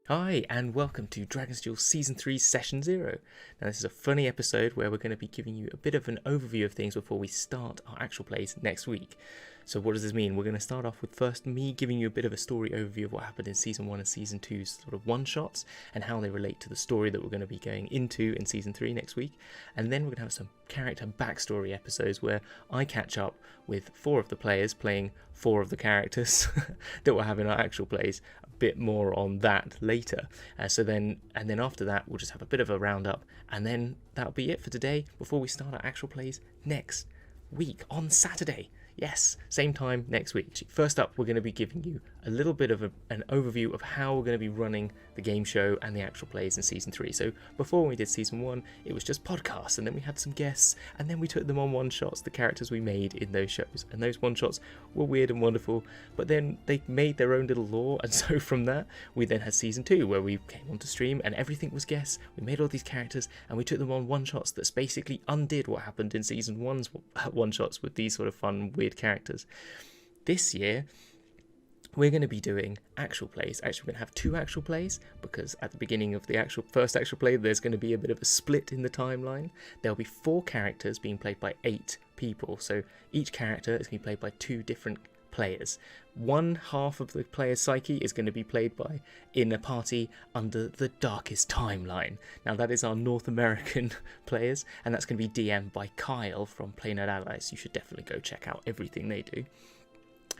Hi, and welcome to Dragon's Duel Season 3 Session 0. Now, this is a funny episode where we're going to be giving you a bit of an overview of things before we start our actual plays next week. So what does this mean? We're going to start off with first me giving you a bit of a story overview of what happened in Season 1 and Season 2's sort of one-shots and how they relate to the story that we're going to be going into in Season 3 next week. And then we're going to have some character backstory episodes where I catch up with 4 of the players playing 4 of the characters that we'll have in our actual plays. A bit more on that later. And then after that, we'll just have a bit of a roundup, and then that'll be it for today before we start our actual plays next week on Saturday. Yes, same time next week. First up, we're going to be giving you a little bit of an overview of how we're going to be running the game show and the actual plays in Season 3. So before when we did Season 1, it was just podcasts, and then we had some guests, and then we took them on one-shots, the characters we made in those shows. And those one-shots were weird and wonderful, but then they made their own little lore, and so from that, we then had Season 2, where we came onto stream, and everything was guests. We made all these characters, and we took them on one-shots that basically undid what happened in Season 1's one-shots with these sort of fun, weird characters. This year, we're going to be doing actual plays. Actually, we're going to have 2 actual plays, because at the beginning of the first actual play, there's going to be a bit of a split in the timeline. There'll be 4 characters being played by 8 people, so each character is going to be played by 2 different players. One half of the player's psyche is going to be played by in a party under the darkest timeline. Now that is our North American players, and that's going to be DM'd by Kyle from Play Nerd Allies. You should definitely go check out everything they do.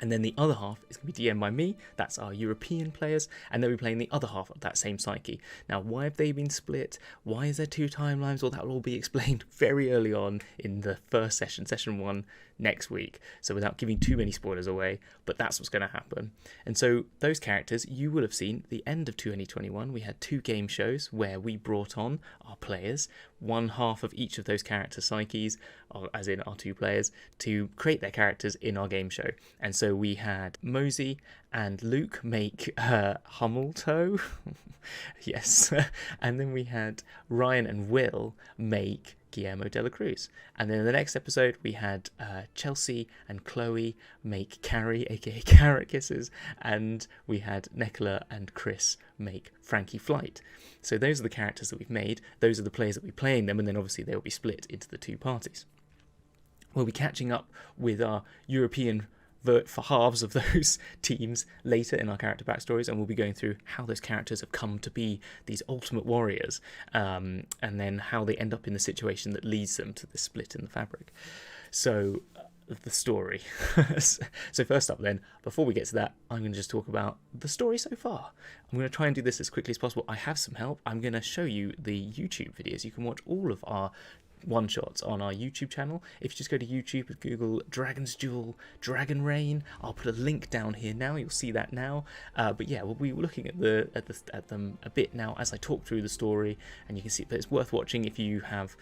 And then the other half is going to be DM'd by me. That's our European players, and they'll be playing the other half of that same psyche. Now, why have they been split? Why is there 2 timelines? Well, that will all be explained very early on in the first session, Session 1, next week. So without giving too many spoilers away, but that's what's going to happen. And so those characters, you will have seen the end of 2021. We had 2 game shows where we brought on our players, one half of each of those character psyches, as in our 2 players, to create their characters in our game show. And so we had Mosey and Luke make Hummeltoe. Yes. And then we had Ryan and Will make Guillermo De La Cruz. And then in the next episode, we had Chelsea and Chloe make Carrie, aka Carrot Kisses, and we had Nicola and Chris make Frankie Flight. So those are the characters that we've made. Those are the players that we're playing them, and then obviously they'll be split into the 2 parties. We'll be catching up with our European for halves of those teams later in our character backstories, and we'll be going through how those characters have come to be these ultimate warriors, and then how they end up in the situation that leads them to the split in the fabric. So the story. So first up then, before we get to that, I'm going to just talk about the story so far. I'm going to try and do this as quickly as possible. I have some help. I'm going to show you the YouTube videos. You can watch all of our one-shots on our YouTube channel. If you just go to YouTube and Google Dragon's Duel Dragon Reign, I'll put a link down here now. You'll see that now. But yeah, we'll be looking at them a bit now as I talk through the story, and you can see that it's worth watching if you have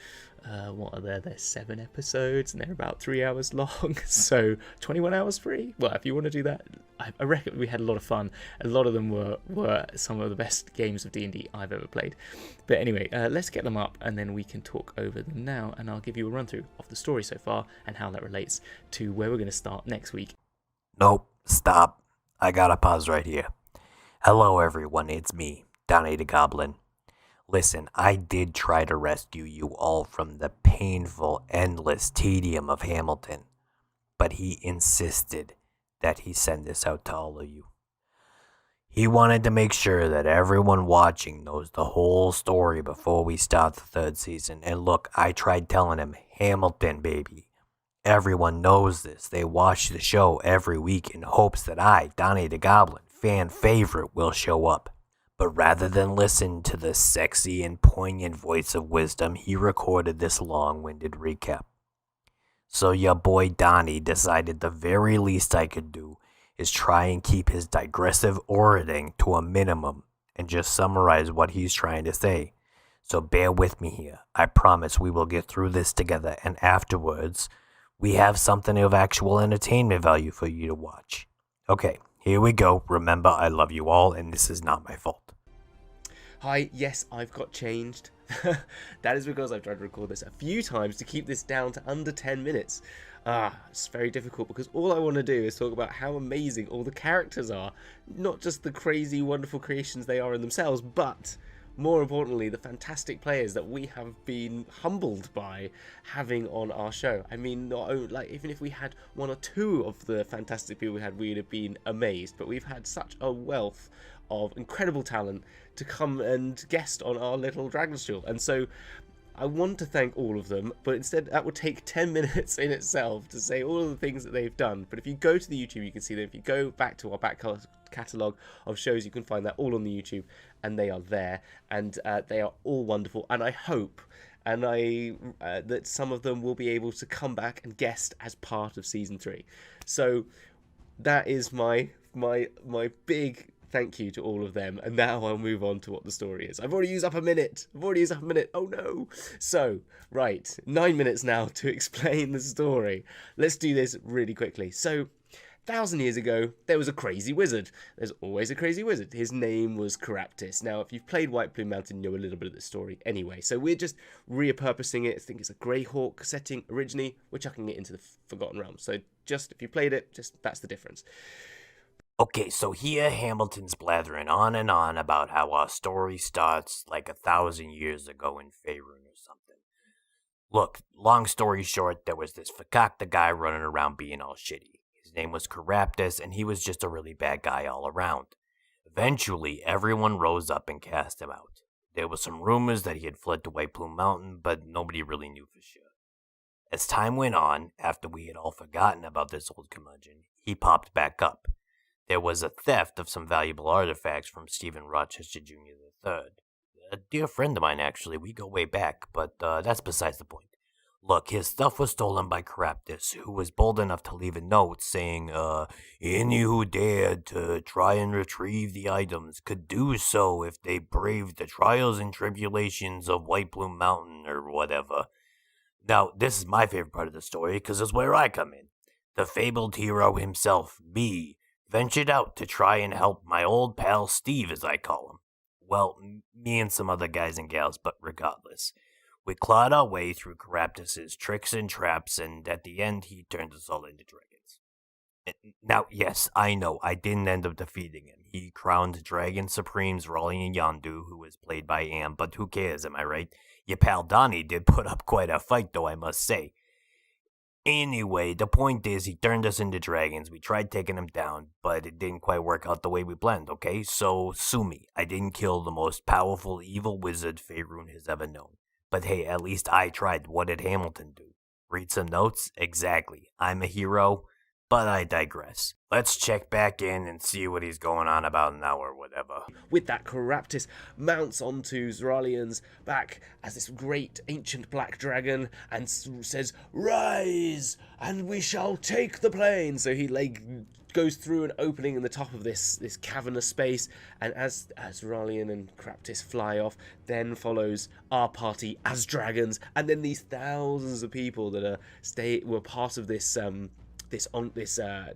what are there? There's 7 episodes, and they're about 3 hours long, so 21 hours free. Well, if you want to do that, I reckon we had a lot of fun. A lot of them were some of the best games of D&D I've ever played. But anyway, let's get them up, and then we can talk over them now, and I'll give you a run through of the story so far and how that relates to where we're going to start next week. Nope, stop. I gotta pause right here. Hello everyone, it's me, Donny the Goblin. Listen, I did try to rescue you all from the painful, endless tedium of Hamilton, but he insisted that he send this out to all of you. He wanted to make sure that everyone watching knows the whole story before we start the 3rd season. And look, I tried telling him, Hamilton, baby. Everyone knows this. They watch the show every week in hopes that I, Donny the Goblin, fan favorite, will show up. But rather than listen to the sexy and poignant voice of wisdom, he recorded this long-winded recap. So your boy Donny decided the very least I could do is try and keep his digressive orating to a minimum and just summarize what he's trying to say. So bear with me here. I promise we will get through this together, and afterwards, we have something of actual entertainment value for you to watch. Okay, here we go. Remember, I love you all, and this is not my fault. Hi, yes, I've got changed. That is because I've tried to record this a few times to keep this down to under 10 minutes. It's very difficult because all I want to do is talk about how amazing all the characters are. Not just the crazy, wonderful creations they are in themselves, but more importantly, the fantastic players that we have been humbled by having on our show. I mean, not only, like, even if we had one or two of the fantastic people we had, we'd have been amazed. But we've had such a wealth of incredible talent to come and guest on our little Dragon's Duel. And so I want to thank all of them, but instead that would take 10 minutes in itself to say all of the things that they've done. But if you go to the YouTube, you can see them. If you go back to our back catalogue of shows, you can find that all on the YouTube, and they are there, and they are all wonderful. And I hope that some of them will be able to come back and guest as part of season 3. So that is my big thank you to all of them, and now I'll move on to what the story is. I've already used up a minute. Oh no. So, right, 9 minutes now to explain the story. Let's do this really quickly. So, 1,000 years ago, there was a crazy wizard. There's always a crazy wizard. His name was Caraptis. Now, if you've played White Plume Mountain, you know a little bit of the story anyway. So we're just repurposing it. I think it's a Greyhawk setting originally. We're chucking it into the Forgotten Realms. So just, if you played it, just that's the difference. Okay, so here Hamilton's blathering on and on about how our story starts like 1,000 years ago in Faerun or something. Look, long story short, there was this fakakta guy running around being all shitty. His name was Caraptis, and he was just a really bad guy all around. Eventually, everyone rose up and cast him out. There were some rumors that he had fled to White Plume Mountain, but nobody really knew for sure. As time went on, after we had all forgotten about this old curmudgeon, he popped back up. There was a theft of some valuable artifacts from Stephen Rochester Jr. III. A dear friend of mine, actually. We go way back, but that's besides the point. Look, his stuff was stolen by Caraptis, who was bold enough to leave a note saying, any who dared to try and retrieve the items could do so if they braved the trials and tribulations of White Plume Mountain or whatever. Now, this is my favorite part of the story, because it's where I come in. The fabled hero himself, me, ventured out to try and help my old pal Steve, as I call him. Well, me and some other guys and gals, but regardless. We clawed our way through Caraptis' tricks and traps, and at the end, he turned us all into dragons. Now, yes, I know, I didn't end up defeating him. He crowned Dragon Supremes Raleigh and Yondu, who was played by Am, but who cares, am I right? Your pal Donny did put up quite a fight, though, I must say. Anyway, the point is, he turned us into dragons. We tried taking him down, but it didn't quite work out the way we planned, okay? So, sue me. I didn't kill the most powerful evil wizard Faerun has ever known. But hey, at least I tried. What did Hamilton do? Read some notes? Exactly. I'm a hero, but I digress. Let's check back in and see what he's going on about now or whatever. With that, Caraptis mounts onto Zeralian's back as this great ancient black dragon and says, "Rise, and we shall take the plain." So he goes through an opening in the top of this cavernous space, and as Zeralian and Caraptis fly off, then follows our party as dragons, and then these thousands of people that were part of this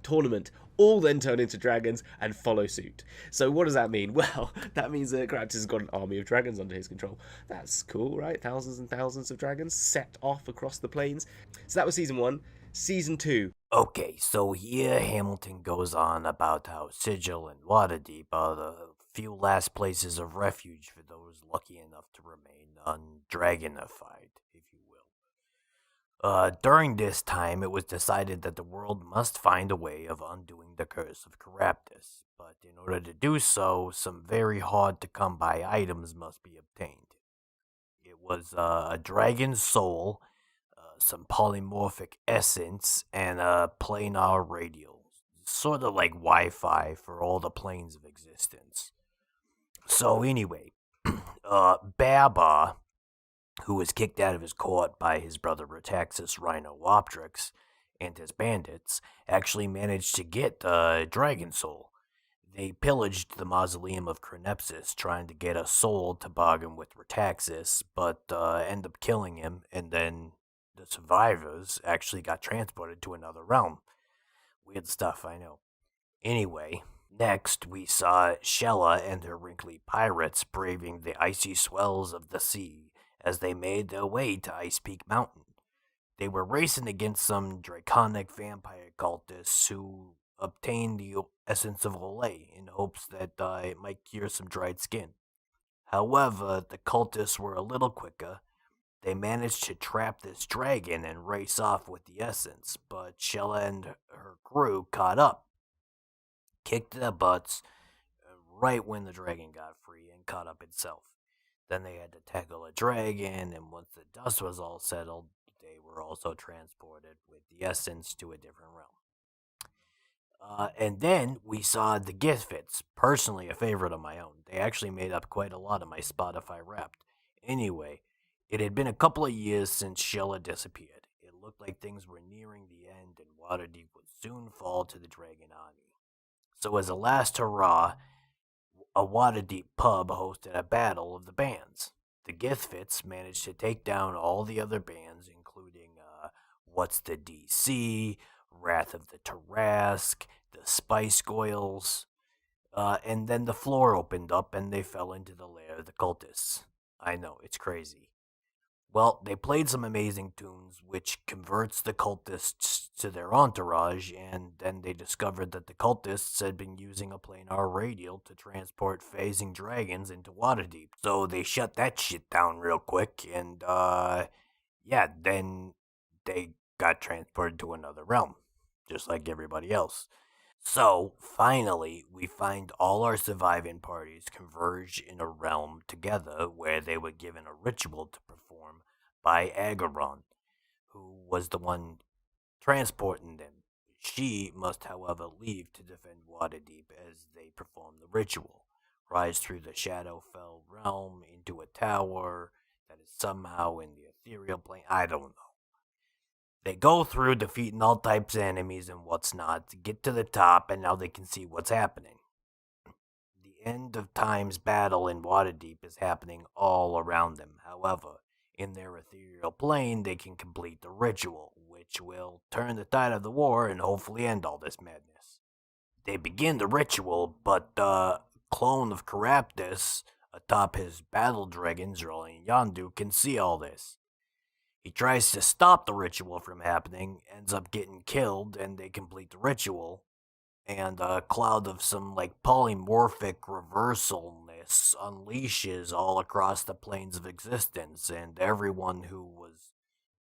tournament all then turn into dragons and follow suit. So what does that mean? Well, that means that Caraptis has got an army of dragons under his control. That's cool, right? Thousands and thousands of dragons set off across the plains. So that was season 1. Season 2. Okay, so here Hamilton goes on about how Sigil and Waterdeep are the few last places of refuge for those lucky enough to remain undragonified, if you will. During this time, it was decided that the world must find a way of undoing the curse of Caraptis, but in order to do so, some very hard-to-come-by items must be obtained. It was a dragon's soul, some polymorphic essence, and a planar radial, sort of like Wi-Fi for all the planes of existence. So anyway, Baba, who was kicked out of his court by his brother Retaxus Rhinooptrix and his bandits, actually managed to get Dragon Soul. They pillaged the mausoleum of Cronepsis, trying to get a soul to bargain with Retaxus, but end up killing him, and then the survivors actually got transported to another realm. Weird stuff, I know. Anyway, next we saw Shella and her wrinkly pirates braving the icy swells of the sea as they made their way to Ice Peak Mountain. They were racing against some draconic vampire cultists who obtained the essence of Olay in hopes that it might cure some dried skin. However, the cultists were a little quicker. They managed to trap this dragon and race off with the essence, but Shella and her crew caught up, kicked their butts right when the dragon got free and caught up itself. Then they had to tackle a dragon, and once the dust was all settled, they were also transported with the essence to a different realm. And then we saw the Githfits, personally a favorite of my own. They actually made up quite a lot of my Spotify Wrapped. Anyway, it had been a couple of years since Shella disappeared. It looked like things were nearing the end and Waterdeep would soon fall to the Dragon Army. So as a last hurrah, a Waterdeep pub hosted a battle of the bands. The Githfits managed to take down all the other bands, including What's the DC, Wrath of the Tarask, the Spice Goyles, and then the floor opened up and they fell into the lair of the cultists. I know, it's crazy. Well, they played some amazing tunes, which converts the cultists to their entourage, and then they discovered that the cultists had been using a planar radial to transport phasing dragons into Waterdeep. So they shut that shit down real quick, and, yeah, then they got transported to another realm, just like everybody else. So, finally, we find all our surviving parties converge in a realm together where they were given a ritual to perform by Agaron, who was the one transporting them. She must, however, leave to defend Waterdeep as they perform the ritual, rise through the Shadowfell realm into a tower that is somehow in the ethereal plane. I don't know. They go through defeating all types of enemies and what's not to get to the top, and now they can see what's happening. The end of time's battle in Waterdeep is happening all around them. However, in their ethereal plane, they can complete the ritual, which will turn the tide of the war and hopefully end all this madness. They begin the ritual, but the clone of Caraptus, atop his battle dragon, Zerlian Yondu, can see all this. He tries to stop the ritual from happening, ends up getting killed, and they complete the ritual. And a cloud of some polymorphic reversalness unleashes all across the planes of existence, and everyone who was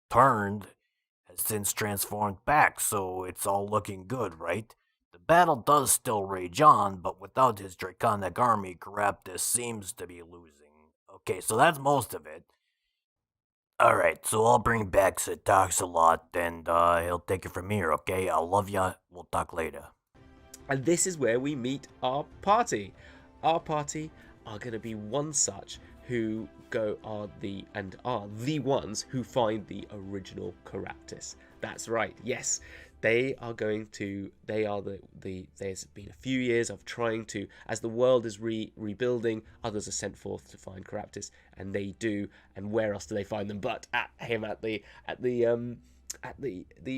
turned has since transformed back, so it's all looking good, right? The battle does still rage on, but without his draconic army, Caraptus seems to be losing. Okay, so that's most of it. Alright, so I'll bring Bex. It talks a lot, and he'll take it from here, okay? I love ya. We'll talk later. And this is where we meet our party. Our party are going to be one such who are the ones who find the original Caraptus. That's right. Yes, there's been a few years of trying to, as the world is rebuilding, others are sent forth to find Caraptus, and they do. And where else do they find them but at the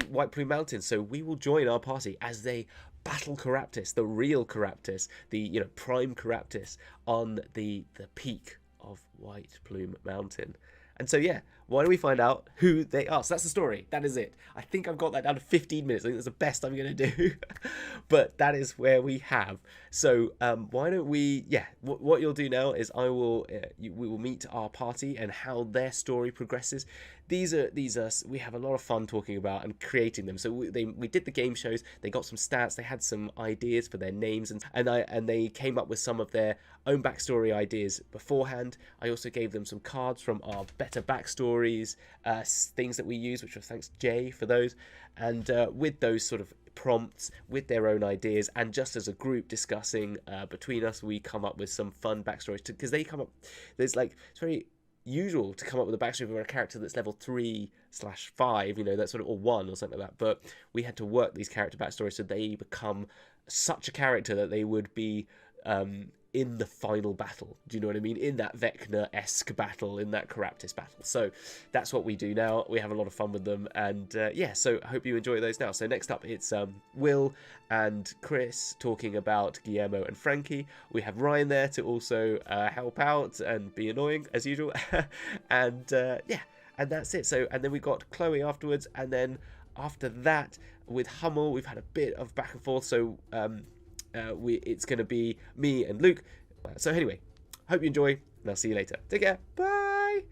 White Plume Mountains? So we will join our party as they battle Caraptus, the real Caraptus, the prime Caraptus on the peak of White Plume Mountain. And so yeah, why don't we find out who they are? So that's the story. That is it. I think I've got that down to 15 minutes. I think that's the best I'm going to do. But that is where we have. So why don't we, what you'll do now is we will meet our party and how their story progresses. We have a lot of fun talking about and creating them. So we did the game shows. They got some stats. They had some ideas for their names, and they came up with some of their own backstory ideas beforehand. I also gave them some cards from our better backstories, things that we use, which was thanks Jay for those, and with those sort of prompts, with their own ideas, and just as a group discussing between us, we come up with some fun backstories because they come up. It's very usual to come up with a backstory for a character that's level 3/5, that sort of, or 1 or something like that. But we had to work these character backstories so they become such a character that they would be in the final battle. Do you know what I mean? In that Vecna-esque battle, in that Caraptus battle. So that's what we do now. We have a lot of fun with them, and so I hope you enjoy those now. So next up, it's Will and Chris talking about Guillermo and Frankie. We have Ryan there to also help out and be annoying as usual. And and that's it. So, and then we got Chloe afterwards, and then after that with Hummel, we've had a bit of back and forth. So, it's going to be me and Luke. So anyway, hope you enjoy, and I'll see you later. Take care. Bye.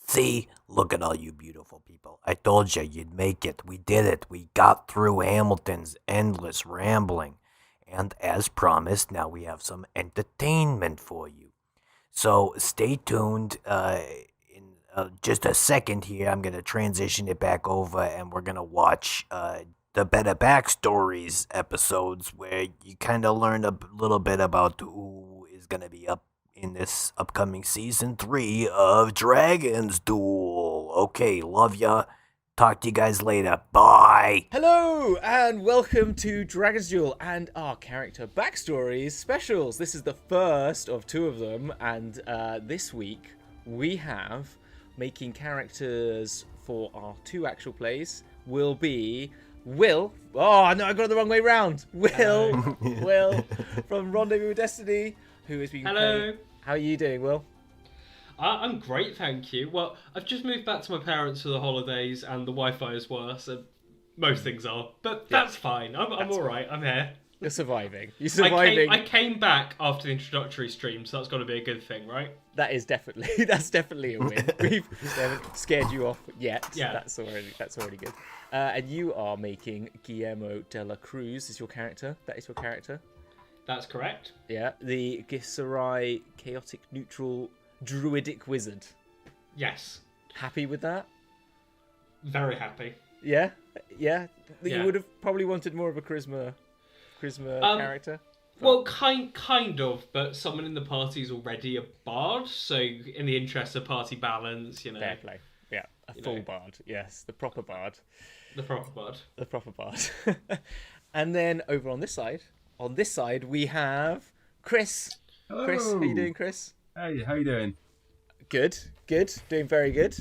See? Look at all you beautiful people. I told you you'd make it. We did it. We got through Hamilton's endless rambling. And as promised, now we have some entertainment for you. So stay tuned. In just a second here, I'm going to transition it back over, and we're going to watch the Better Backstories episodes, where you kind of learn a little bit about who is going to be up in this upcoming season 3 of Dragon's Duel. Okay, love ya. Talk to you guys later. Bye. Hello and welcome to Dragon's Duel and our character backstories specials. This is the first of 2 of them, and this week we have making characters for our 2 actual plays will be Will. Oh no, I got it the wrong way round. Will from Rendezvous with Destiny, who is being Hello. played. How are you doing, Will? I'm great, thank you. Well, I've just moved back to my parents for the holidays, and the Wi-Fi is worse, and most things are. But that's fine. I'm all right. I'm here. You're surviving. You're surviving. I came back after the introductory stream, so that's got to be a good thing, right? That's definitely a win. We haven't scared you off yet. Yeah. That's already good. And you are making Guillermo De La Cruz is your character. That is your character. That's correct. Yeah. The Githzerai chaotic neutral druidic wizard. Yes. Happy with that? Very happy. Yeah. You Yeah. would have probably wanted more of a charisma character. Well, kind of, but someone in the party is already a bard, so in the interest of party balance, you know. Fair play. Yeah. A full bard. Yes. The proper bard. The proper bard. The proper bard. And then over on this side, we have Chris. Hello. Chris, how you doing, Chris? Hey, how you doing? Good. Doing very good.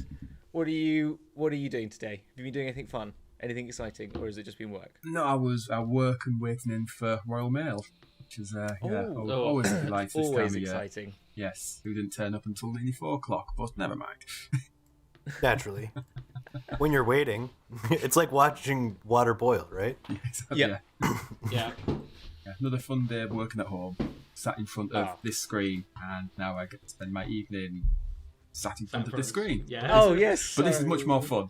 What are you doing today? Have you been doing anything fun? Anything exciting? Or has it just been work? No, I was at work and waiting in for Royal Mail, which is always a delight this Always time of exciting. year. Yes, who didn't turn up until nearly 4 o'clock, but never mind. Naturally. When you're waiting, it's like watching water boil, right? Yep. Yeah. Yeah, another fun day of working at home, sat in front of this screen, and now I get to spend my evening sat in front of this screen. Yeah. Oh, yes. But this is much more fun.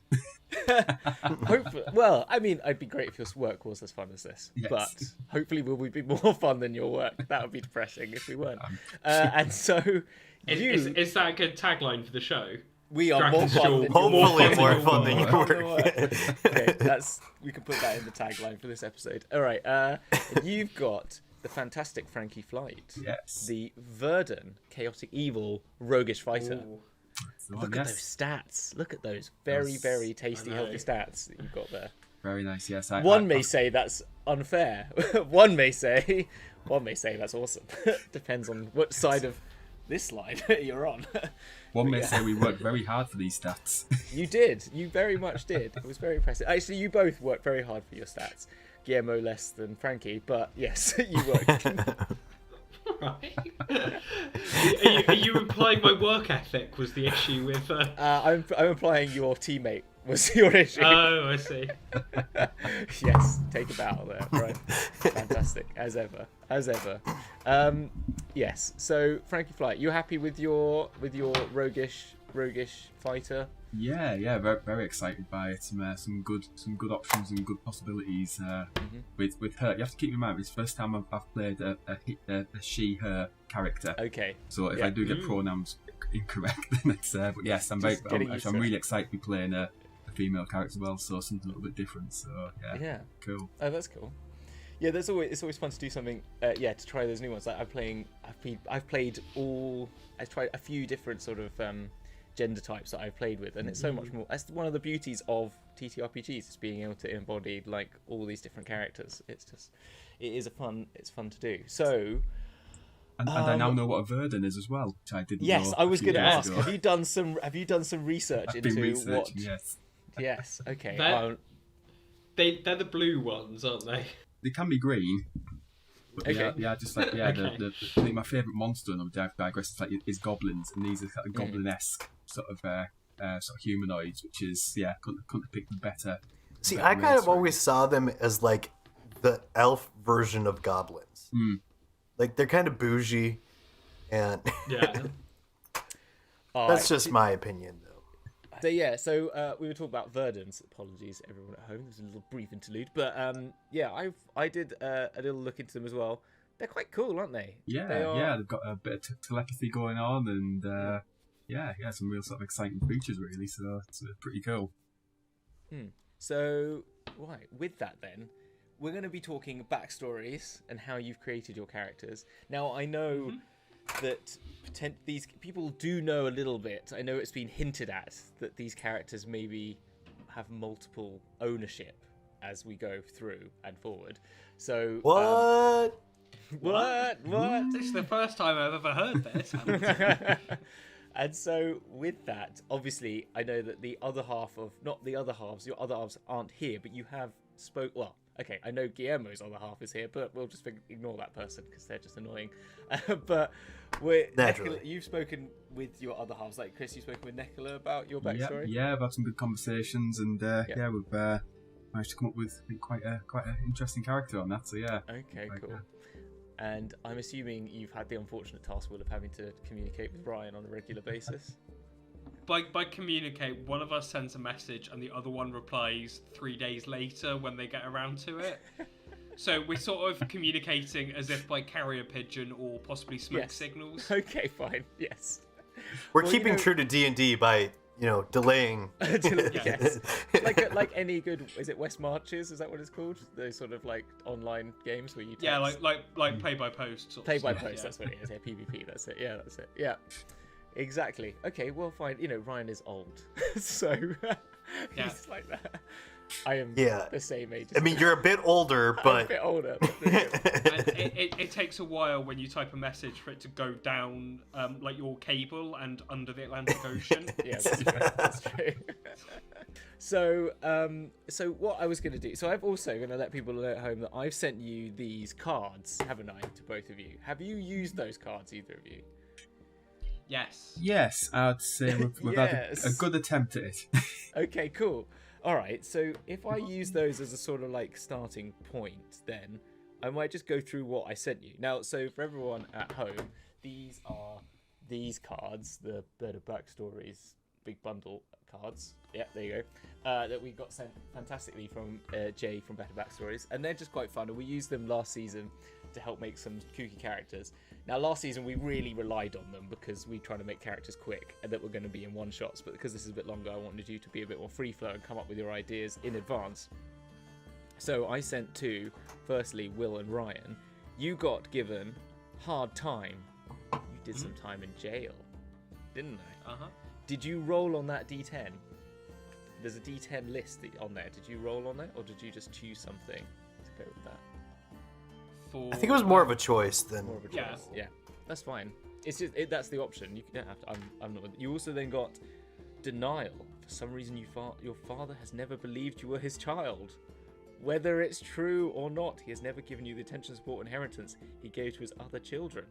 Hopefully, well, I mean, it'd be great if your work was as fun as this, Yes. but hopefully will we be more fun than your work? That would be depressing if we weren't. And so, Is that a good tagline for the show? we are more Dragon's fun Duel. than Hopefully more your fun than your work. work. Okay, we can put that in the tagline for this episode. All right, you've got the Fantastic Frankie Flight, Yes. the Verdan, chaotic evil, roguish fighter. Ooh. So, Look at those stats. Look at those very, Yes. very tasty, I know. healthy stats that you've got there. Very nice, yes. One may say that's unfair. One may say that's awesome. Depends on what side of this line you're on. One may yeah. say we worked very hard for these stats. You did. You very much did. It was very impressive. Actually, you both worked very hard for your stats. Guillermo less than Frankie, but yes, you worked. Right. Are you implying my work ethic was the issue with? I'm implying your teammate was your issue. Oh, I see. Yes, take a battle there. Right. Fantastic. As ever. Yes. So Frankie Flight, you happy with your roguish fighter? Yeah, very, very excited by it. Some good options and good possibilities with her. You have to keep in mind it's the first time I've played a she/her character. Okay. So if I do get pronouns incorrect, then it's. But yes, I'm really excited to be playing a female character as well. So something a little bit different. So yeah. Cool. Oh, that's cool. Yeah, it's always fun to do something. To try those new ones. Like I've tried a few different sort of gender types that I've played with, and it's so much more. That's one of the beauties of TTRPGs, is being able to embody like all these different characters. It's fun to do. So, and I now know what a Verdan is as well, which I didn't. Yes, know I was going to ask. Have you done some research I've into been researching, what? Yes. Yes. Okay. They're the blue ones, aren't they? They can be green. But Okay. Just like Okay. I think my favourite monster, and I've digressed, is goblins, and these are kind of goblin-esque sort of sort of humanoids, which is couldn't have picked them better. See, I kind of always saw them as like the elf version of goblins. Like they're kind of bougie, and Yeah. that's just my opinion, though. So we were talking about Verdans. Apologies, everyone at home. There's a little brief interlude, but I did a little look into them as well. They're quite cool, aren't they? Yeah, they've got a bit of telepathy going on, and some real sort of exciting features, really. So it's pretty cool. So, right, with that then, we're going to be talking backstories and how you've created your characters. Now, I know that these people do know a little bit. I know it's been hinted at that these characters maybe have multiple ownership as we go through and forward. So What? What? This is the first time I've ever heard this. And so with that, obviously, I know that the other half of, not the other halves, your other halves aren't here, but you have well, okay, I know Guillermo's other half is here, but we'll just ignore that person because they're just annoying. But you've spoken with your other halves, like Chris, you've spoken with Nicola about your backstory? Yeah, I've had some good conversations, and we've managed to come up with quite an interesting character on that, so yeah. Okay, cool. And I'm assuming you've had the unfortunate task, Will, of having to communicate with Ryan on a regular basis? By communicate, one of us sends a message and the other one replies 3 days later when they get around to it. So we're sort of communicating as if by carrier pigeon or possibly smoke signals. Okay, fine. Yes. We're keeping true to D&D by, delaying. Yes. like any good, is it West Marches? Is that what it's called? Those sort of like online games where you text. Yeah, like play by post. Play by post. That's what it is. Yeah, PvP. That's it. Yeah, that's it. Yeah. Exactly. Okay, well, fine. Ryan is old, so he's like that. I am the same age. I mean, you're a bit older, but I'm a bit older. But it takes a while when you type a message for it to go down, like your cable and under the Atlantic Ocean. Yeah, that's true. So what I was going to do. So I'm also going to let people know at home that I've sent you these cards, haven't I, to both of you? Have you used those cards, either of you? Yes, I'd say we've had a good attempt at it. Okay, cool. All right, so if I use those as a sort of like starting point, then I might just go through what I sent you. Now, so for everyone at home, these are these cards, the Bird of Backstories big bundle cards. Yeah, there you go. That we got sent fantastically from Jay from Better Backstories, and they're just quite fun. And we used them last season to help make some kooky characters. Now, last season we really relied on them because we tried to make characters quick and that were going to be in one shots. But because this is a bit longer, I wanted you to be a bit more free flow and come up with your ideas in advance. So I sent to, firstly, Will and Ryan. You got given hard time. You did some time in jail, didn't I? Uh-huh. Did you roll on that D10? There's a D10 list on there. Did you roll on it, or did you just choose something to go with that? I think it was more of a choice than. More of a choice. Yeah, that's fine. It's just that's the option. You don't have to. I'm not. You also then got denial. For some reason, your father has never believed you were his child. Whether it's true or not, he has never given you the attention, support, inheritance he gave to his other children.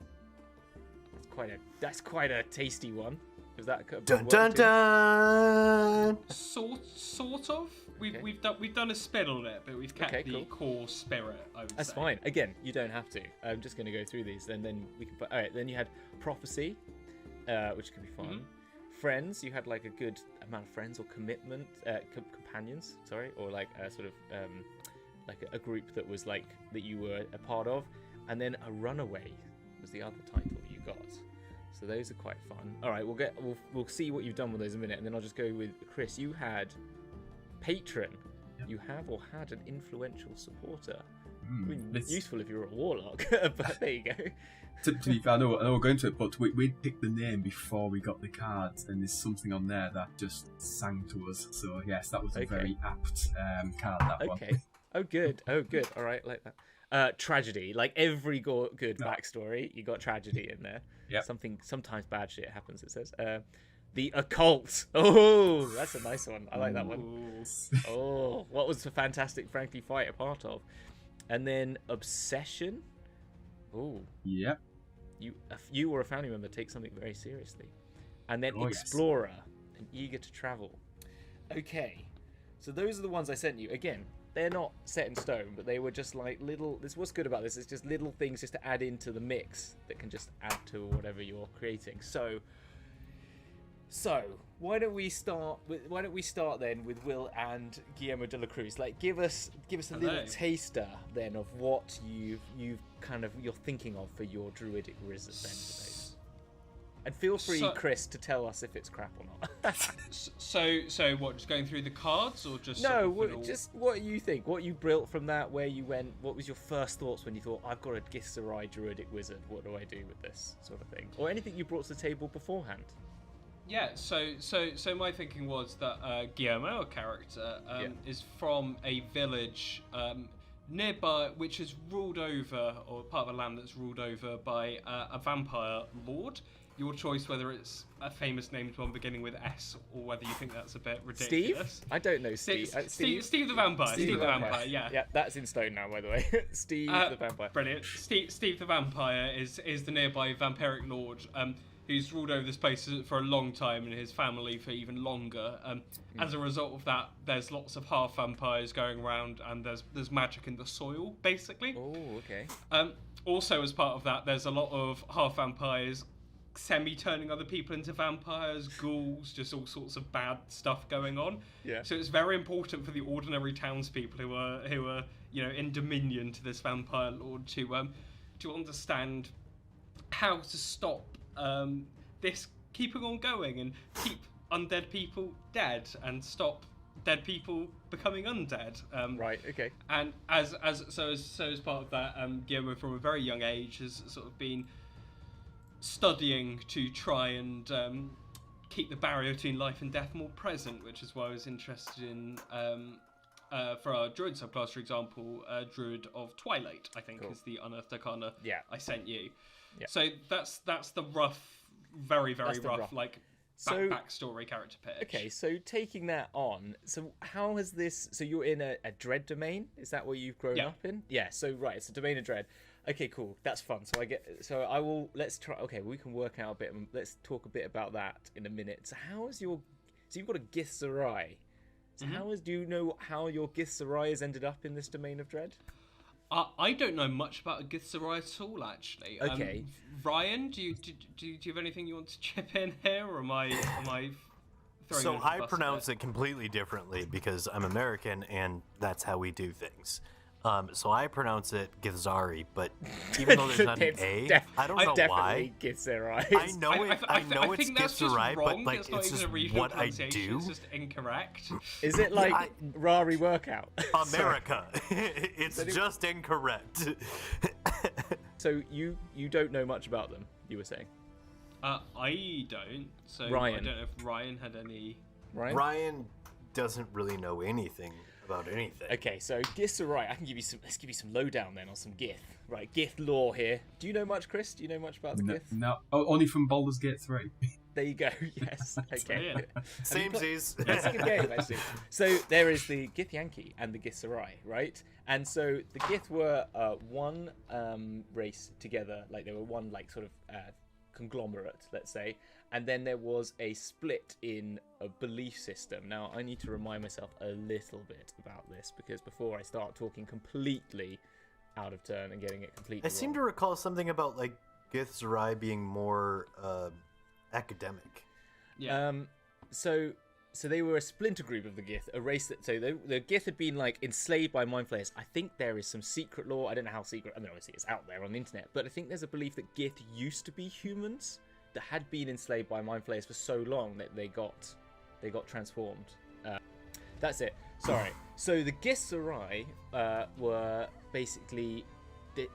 That's quite a tasty one. Is that dun dun dun? Sort of. We've done a spin on it, but we've kept the core spirit. I would That's say. fine. Again, you don't have to. I'm just going to go through these, and then we can. All right. Then you had prophecy, which could be fun. Mm-hmm. Friends. You had like a good amount of friends or commitment, companions. Sorry, or like a sort of like a group that was like that you were a part of, and then a runaway was the other title you got. So those are quite fun. All right, we'll see what you've done with those in a minute, and then I'll just go with Chris. You had patron. Yep. You have or had an influential supporter. I mean, it's useful if you're a warlock, but there you go. To be fair, I know we're going to it, but we'd picked the name before we got the cards, and there's something on there that just sang to us. So yes, that was a very apt card. That one. Okay. Oh, good. All right, like that. Tragedy, like every good backstory, you got tragedy in there. Yeah. Sometimes bad shit happens. It says the occult. Oh, that's a nice one. I like that one. Oh, what was the Fantastic Frankie Flight a part of? And then obsession. Oh. Yeah. You or a family member take something very seriously. And then explorer. Yes. and eager to travel. Okay, so those are the ones I sent you. Again, they're not set in stone, but they were just like little... This what's good about this. It's just little things just to add into the mix that can just add to whatever you're creating. So why don't we start then with Will and Guillermo De La Cruz? Like, give us a little taster then of what you're thinking of for your druidic wizard then today. And feel free, Chris, to tell us if it's crap or not. so what? Just going through the cards, or just just what you think, what you built from that, where you went. What was your first thoughts when you thought, I've got a Githzerai druidic wizard? What do I do with this sort of thing, or anything you brought to the table beforehand? Yeah, so my thinking was that Guillermo, our character, is from a village nearby, which is ruled over, or part of a land that's ruled over by a vampire lord. Your choice whether it's a famous named one beginning with S, or whether you think that's a bit ridiculous. Steve? I don't know Steve. Steve the Vampire. Steve the Vampire, yeah. Yeah, that's in stone now, by the way. Steve the Vampire. Brilliant. Steve the Vampire is the nearby vampiric lord, who's ruled over this place for a long time, and his family for even longer. As a result of that, there's lots of half vampires going around, and there's magic in the soil, basically. Oh, okay. Also, as part of that, there's a lot of half vampires semi-turning other people into vampires, ghouls, just all sorts of bad stuff going on. Yeah. So it's very important for the ordinary townspeople who are in dominion to this vampire lord to understand how to stop this keeping on going and keep undead people dead and stop dead people becoming undead. Right. Okay. And as part of that, Guillermo from a very young age has sort of been studying to try and keep the barrier between life and death more present, which is why I was interested in, for our Druid subclass, for example, Druid of Twilight, I think is the Unearthed Arcana I sent you. Yeah. So that's the rough, very, very rough, like, backstory character pitch. Okay, so taking that on, so how has this... So you're in a Dread domain? Is that what you've grown up in? Yeah, so right, it's a domain of Dread. Okay, cool. That's fun. Let's try... Okay, we can work out a bit... Let's talk a bit about that in a minute. So how is your... So you've got a Githzerai. So do you know how your Githzerai has ended up in this domain of Dread? I don't know much about a Githzerai at all, actually. Okay. Ryan, do you have anything you want to chip in here, or am I throwing? So I pronounce it completely differently because I'm American and that's how we do things. So I pronounce it Githzerai, but even though there's not an A, I don't know why. Githzerai. I know it's Githzerai, but like it's just what I do. It's just incorrect. Is it like Rari workout? America. It's just incorrect. So you don't know much about them, you were saying? I don't. So Ryan. I don't know if Ryan had any. Ryan doesn't really know anything about anything. Okay, so Githzerai, let's give you some lowdown then on some Gith. Right, Gith lore here. Do you know much, Chris? Do you know much about the Gith? No, only from Baldur's Gate 3. There you go, yes. Okay. Samesies. That's a good game, actually. So there is the Gith Yankee and the Githzerai, right? And so the Gith were one race together, like they were one like sort of conglomerate, let's say, and then there was a split in a belief system. Now I need to remind myself a little bit about this because before I start talking completely out of turn and getting it completely wrong. Seem to recall something about like Githzerai being more academic. Yeah. So they were a splinter group of the Gith, a race that... So the Gith had been, like, enslaved by mind flayers. I think there is some secret law. I don't know how secret... I mean, obviously it's out there on the internet. But I think there's a belief that Gith used to be humans that had been enslaved by mind flayers for so long that they got transformed. That's it. Sorry. So the Githzerai were basically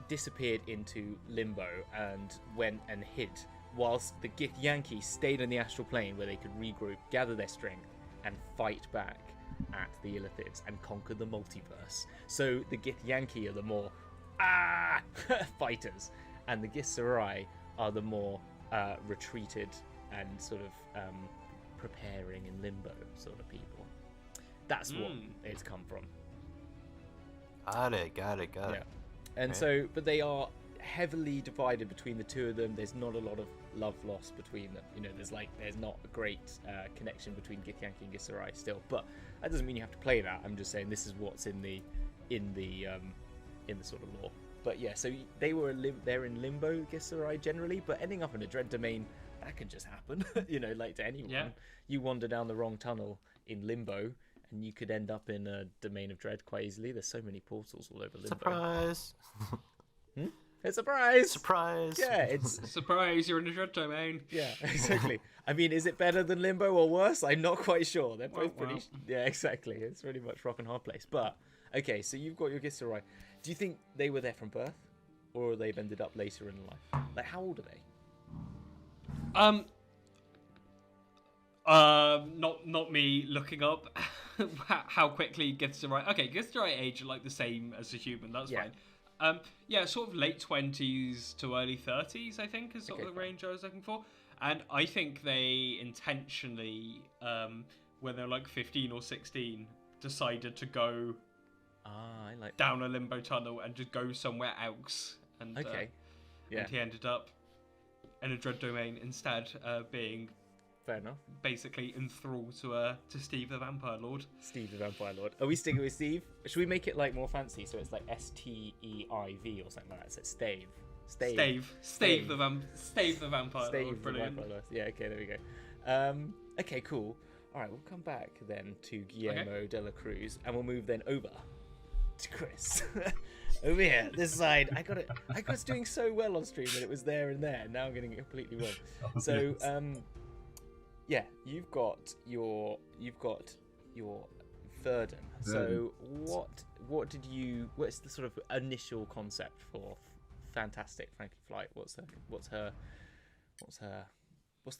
disappeared into limbo and went and hid, whilst the Gith Yankee stayed on the astral plane where they could regroup, gather their strength, and fight back at the Illithids and conquer the multiverse. So the Gith Yankee are the more fighters, and the Githzerai are the more retreated and sort of preparing in limbo sort of people. That's what it's come from. Got it. And so, but they are heavily divided between the two of them. There's not a lot of love lost between them. You know, there's not a great connection between Githyanki and Githzerai still, but that doesn't mean you have to play that. I'm just saying this is what's in the sort of lore. But yeah, so they're in limbo, Githzerai generally, but ending up in a dread domain, that can just happen. You know, like to anyone. Yeah. You wander down the wrong tunnel in limbo, and you could end up in a domain of dread quite easily. There's so many portals all over limbo. Surprise! It's a surprise! Surprise! Yeah, it's Surprise, you're in a dread domain. yeah, exactly. I mean, is it better than limbo or worse? I'm not quite sure. They're both Well. pretty. Yeah, exactly. It's really much rock and hard place. But okay, so you've got your Githzerai. Do you think they were there from birth, or they've ended up later in life? Like, how old are they? Not me looking up how quickly Githzerai. Okay, Githzerai age are like the same as a human. That's Yeah. fine. Yeah, sort of late 20s to early 30s, I think, is sort of Okay, the range I was looking for. And I think they intentionally, when they're like 15 or 16, decided to go Ah, I like. down a limbo tunnel and just go somewhere else. And Okay. Yeah, and he ended up in a dread domain instead, being fair enough. basically enthralled to Steve the Vampire Lord. Steve the Vampire Lord. Are we sticking with Steve? Should we make it like more fancy? So it's like Steiv or something like that. So it's Stave. Stave the Vampire Stave Lord. the Brilliant. Vampire Lord. Yeah. Okay. There we go. Okay. Cool. All right. We'll come back then to Guillermo De La Cruz, and we'll move then over to Chris. Over here, this side. I got it. I was doing so well on stream that it was there and there. Now I'm getting it completely wrong. So, yeah, you've got your Verdan. So what's the sort of initial concept for Fantastic Frankie Flight? What's the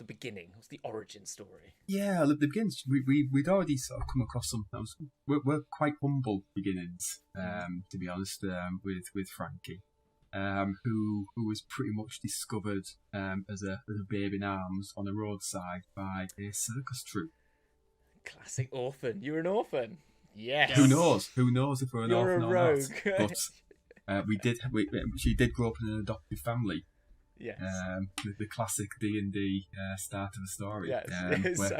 beginning? What's the origin story? Yeah, the beginnings. We'd already sort of come across something. We're quite humble beginnings, to be honest, with Frankie, who was pretty much discovered as a babe in arms on a roadside by a circus troupe. Classic orphan. You're an orphan. Yes. Who knows? Who knows if we're an You're orphan a or rogue. not? But she did grow up in an adoptive family. Yes. The classic D&D start of the story. Yes,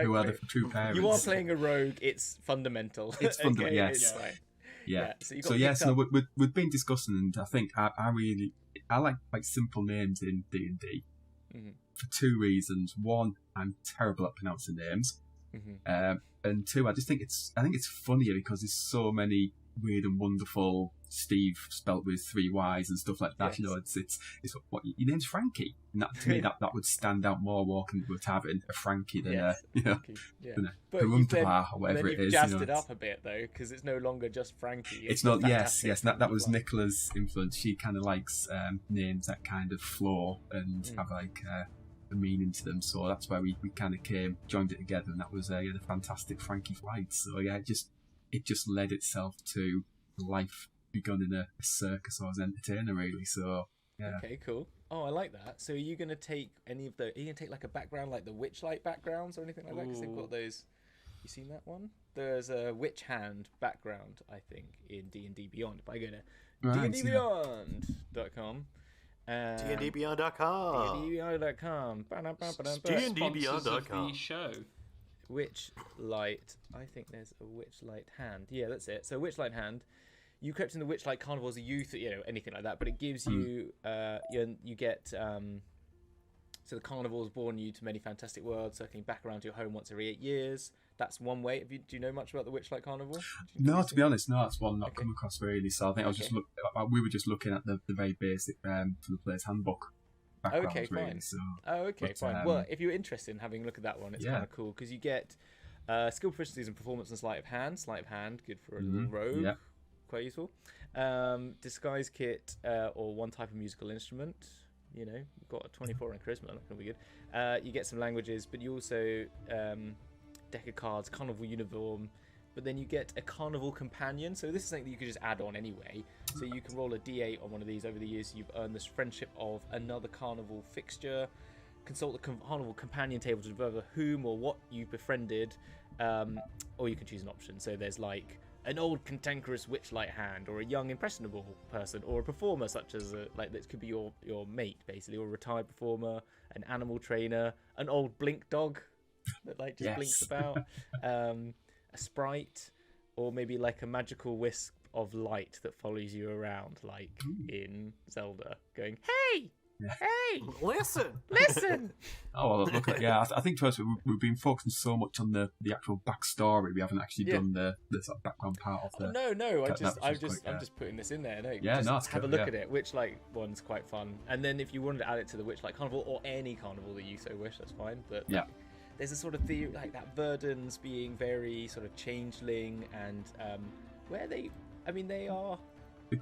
Who are the true parents? You are playing a rogue. It's fundamental. It's fundamental, Okay, yes. it's fine. Yeah. So we've been discussing, and I think I like simple names in D&D for two reasons. One, I'm terrible at pronouncing names, and two, I think it's funnier because there's so many weird and wonderful Steve spelt with 3 Y's and stuff like that. Yes. You know, it's what your name's Frankie, and that to me that would stand out more walking into a tavern, a Frankie than Yes. than But a you've then Rumtaba or whatever it you've is. jazzed it up a bit though, because it's no longer just Frankie. It's the not. Yes. Fantastic That was Frankie Nicola's influence. She kind of likes names that kind of flow and have like a meaning to them. So that's why we kind of joined it together, and that was the Fantastic Frankie Flight. So yeah, it just led itself to life begun in a circus or as an entertainer, really. So yeah. Okay, cool. Oh, I like that. So are you going to take any of the... Are you going to take like a background like the Witchlight backgrounds or anything like that? Because they've got those... You seen that one? There's a witch hand background, I think, in D&D Beyond. If I go to dndbeyond.com... dndbeyond.com. dndbeyond.com. dndbeyond.com. The show. Witchlight. I think there's a Witchlight hand. Yeah, that's it. So Witchlight hand. You crept in the Witchlight Carnival as a youth, anything like that. But it gives you, you get. So the carnival has born you to many fantastic worlds, circling back around to your home once every 8 years. That's one way. Do you know much about the Witchlight Carnival? No, to be honest, no. That's one not come across really. So I think we were just looking at the very basic for the player's handbook. Okay, fine. Really, so, fine. Well, if you're interested in having a look at that one, it's kind of cool because you get skill proficiencies and performance and sleight of hand. Sleight of hand, good for a little rogue. Yeah. Quite useful. Disguise kit or one type of musical instrument. You've got a 24 in charisma. That can be good. You get some languages, but you also deck of cards, carnival uniform. But then you get a carnival companion. So this is something that you could just add on anyway. So you can roll a D8 on one of these over the years. You've earned this friendship of another carnival fixture. Consult the carnival companion table to discover whom or what you befriended, or you can choose an option. So there's like an old cantankerous witchlight hand, or a young impressionable person, or a performer such as this could be your mate basically, or a retired performer, an animal trainer, an old blink dog that like just blinks about, a sprite, or maybe like a magical wisp of light that follows you around, like in Zelda, going, "Hey, hey, listen!" Oh, well, look at I think to us we've been focusing so much on the actual backstory. We haven't actually done the sort of background part of the. No. I'm just putting this in there. No, just have a look at it. Witchlight one's quite fun, and then if you wanted to add it to the Witchlight Carnival or any carnival that you so wish, that's fine. But there's a sort of theory like that Verdan's being very sort of changeling, and where they are.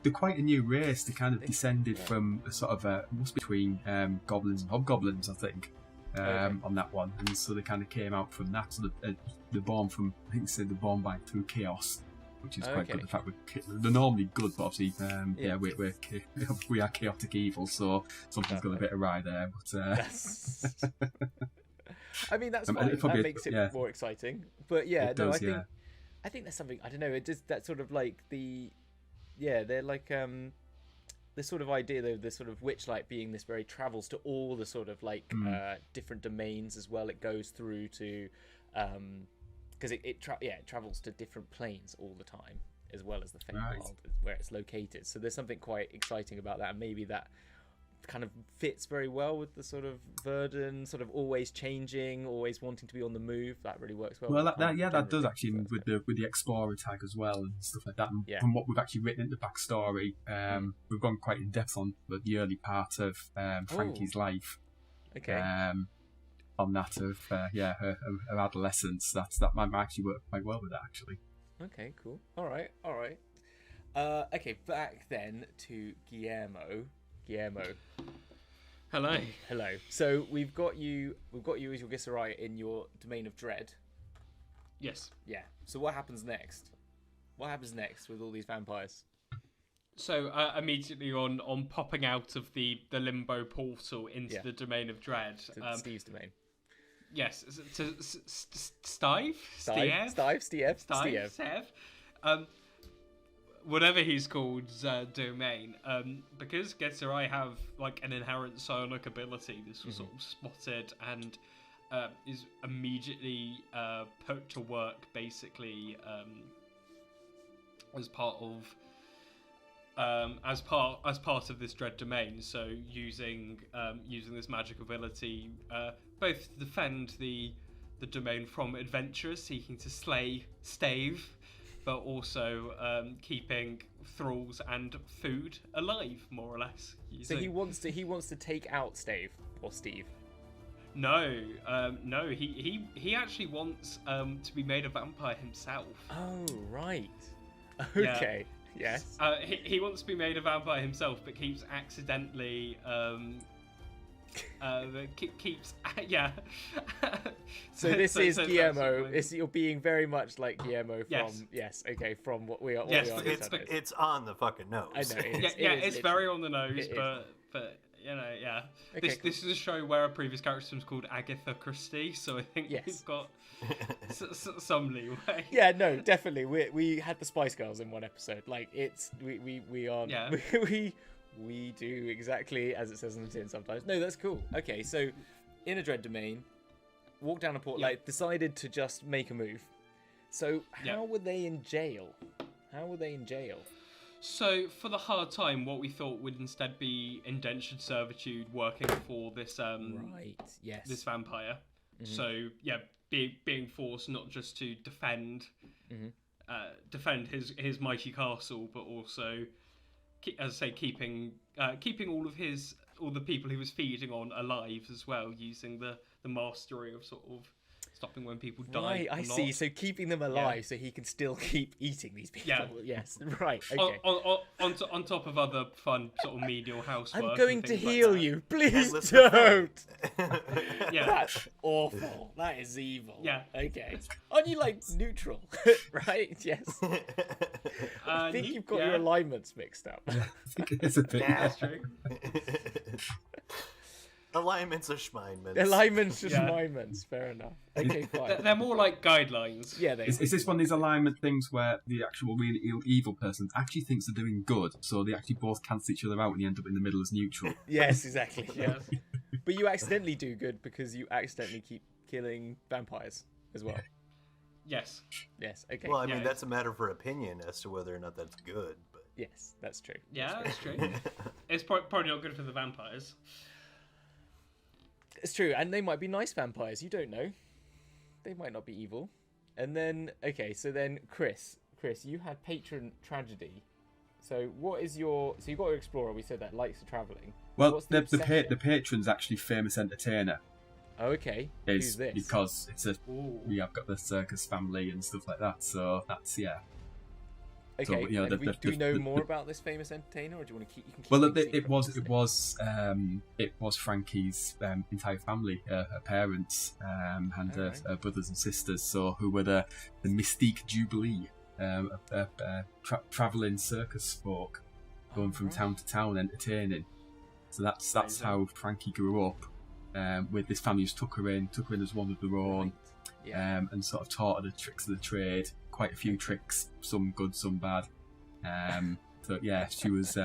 They're quite a new race. They kind of descended from a sort of a must between goblins and hobgoblins, I think, on that one, and so they kind of came out from that. So they're born from, I think they said they're born through chaos, which is quite good. The fact they're normally good, but obviously, we are chaotic evil, so something's got a bit awry there. But I mean, that's fine. That makes it more exciting. But I think there's something, I don't know. It just that sort of like they're like the sort of idea though, the sort of witchlight being this very travels to all the sort of like different domains as well. It goes through to because it travels to different planes all the time, as well as the Fey world where it's located. So there's something quite exciting about that, and maybe that kind of fits very well with the sort of Verdan, sort of always changing, always wanting to be on the move. That really works well. Well, that does actually with the explorer tag as well and stuff like that. And from what we've actually written in the backstory, we've gone quite in depth on the early part of Frankie's life. Okay. On that of her adolescence, that might actually work quite well with that actually. Okay, cool. All right. Okay, back then to Guillermo. Hello. So we've got you as your Githzerai in your domain of dread. Yes. Yeah. So what happens next? What happens next with all these vampires? So immediately on popping out of the limbo portal into the domain of dread, to Steve's domain. Yes. To Steve. Whatever he's called, domain, because Githzerai have like an inherent psionic ability. This was sort of spotted and is immediately put to work, basically as part of this dread domain. So using this magic ability, both to defend the domain from adventurers seeking to slay Stave, but also keeping thralls and food alive, more or less. So he wants to take out Stave or Steve. No. He actually wants to be made a vampire himself. Oh right. Okay. Yeah. Yes. He wants to be made a vampire himself, but keeps accidentally. So this is Guillermo. You're being very much like Guillermo from from what we are. Yes, it's on the fucking nose. I know. It's very on the nose, but you know, Okay, this is a show where a previous character was called Agatha Christie, so I think we've got some leeway. Yeah, no, definitely. We had the Spice Girls in one episode. Like we are. Yeah. We do exactly as it says on the tin sometimes. No, that's cool. Okay, so in a dread domain, walk down a port, decided to just make a move. So how were they in jail? So for the hard time, what we thought would instead be indentured servitude working for this this vampire. Mm-hmm. So being forced not just to defend his mighty castle, but also, as I say, keeping all the people he was feeding on alive as well, using the mastery of sort of stopping when people die. Right, I see. So keeping them alive so he can still keep eating these people. Yeah. Yes, right, okay. On top of other fun sort of menial housework. I'm going to heal you. Please don't. That's awful. That is evil. Yeah. Okay. Aren't you like neutral? Right? Yes. I think you've got your alignments mixed up. I think it is a bit. That's true. Alignments are schmeinments. Alignments are Yeah. schmeinments. Fair enough. Okay, fine. They're more like guidelines. Yeah, they Is this one of these alignment things where the actual really evil person actually thinks they're doing good, so they actually both cancel each other out and you end up in the middle as neutral? Yes, exactly. Yeah. Yes. But you accidentally do good because you accidentally keep killing vampires as well. Yes. Yes. Okay. Well, I mean, Yeah, that's a matter for opinion as to whether or not that's good. But Yes, that's true. Yeah, that's true. It's probably not good for the vampires. It's true, and they might be nice vampires. You don't know. They might not be evil. And then, okay, so then Chris, you had patron tragedy. So what is your? So you got your explorer. We said that likes traveling. Well, What's the obsession? patron's actually famous entertainer. Oh, okay. Is Who's this? because it's a Ooh. we have got the circus family and stuff like that. So that's Okay. so, you know, and do we know the- more about this famous entertainer, or do you want to keep? You can keep Well, things it secret, was obviously. it was Frankie's entire family, her parents and Alright. her brothers and sisters, so who were the Mystique Jubilee, traveling circus folk, going from Alright. town to town entertaining. So that's Amazing. how Frankie grew up, with this family who's took her in as one of their own, Right. Yeah. and sort of taught her the tricks of the trade. Quite a few tricks, some good, some bad. So yeah, she was.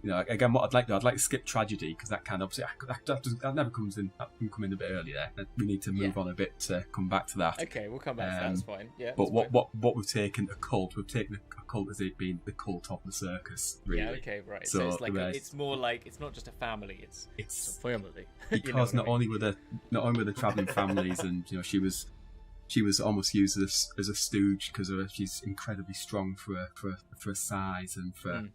You know, again, what I'd like to skip tragedy because that kind of that never comes in. That can come in a bit earlier. We need to move on a bit to come back to that. Okay, we'll come back to that. That's fine. Yeah. But that's what we've taken a cult. We've taken a cult as it being the cult of the circus. fine. Really. Yeah. Okay. Right. So, So it's like the rest- it's more like it's not just a family. It's a It's family. because not only were the travelling families, and you know she was almost used as a stooge because she's incredibly strong for her size and for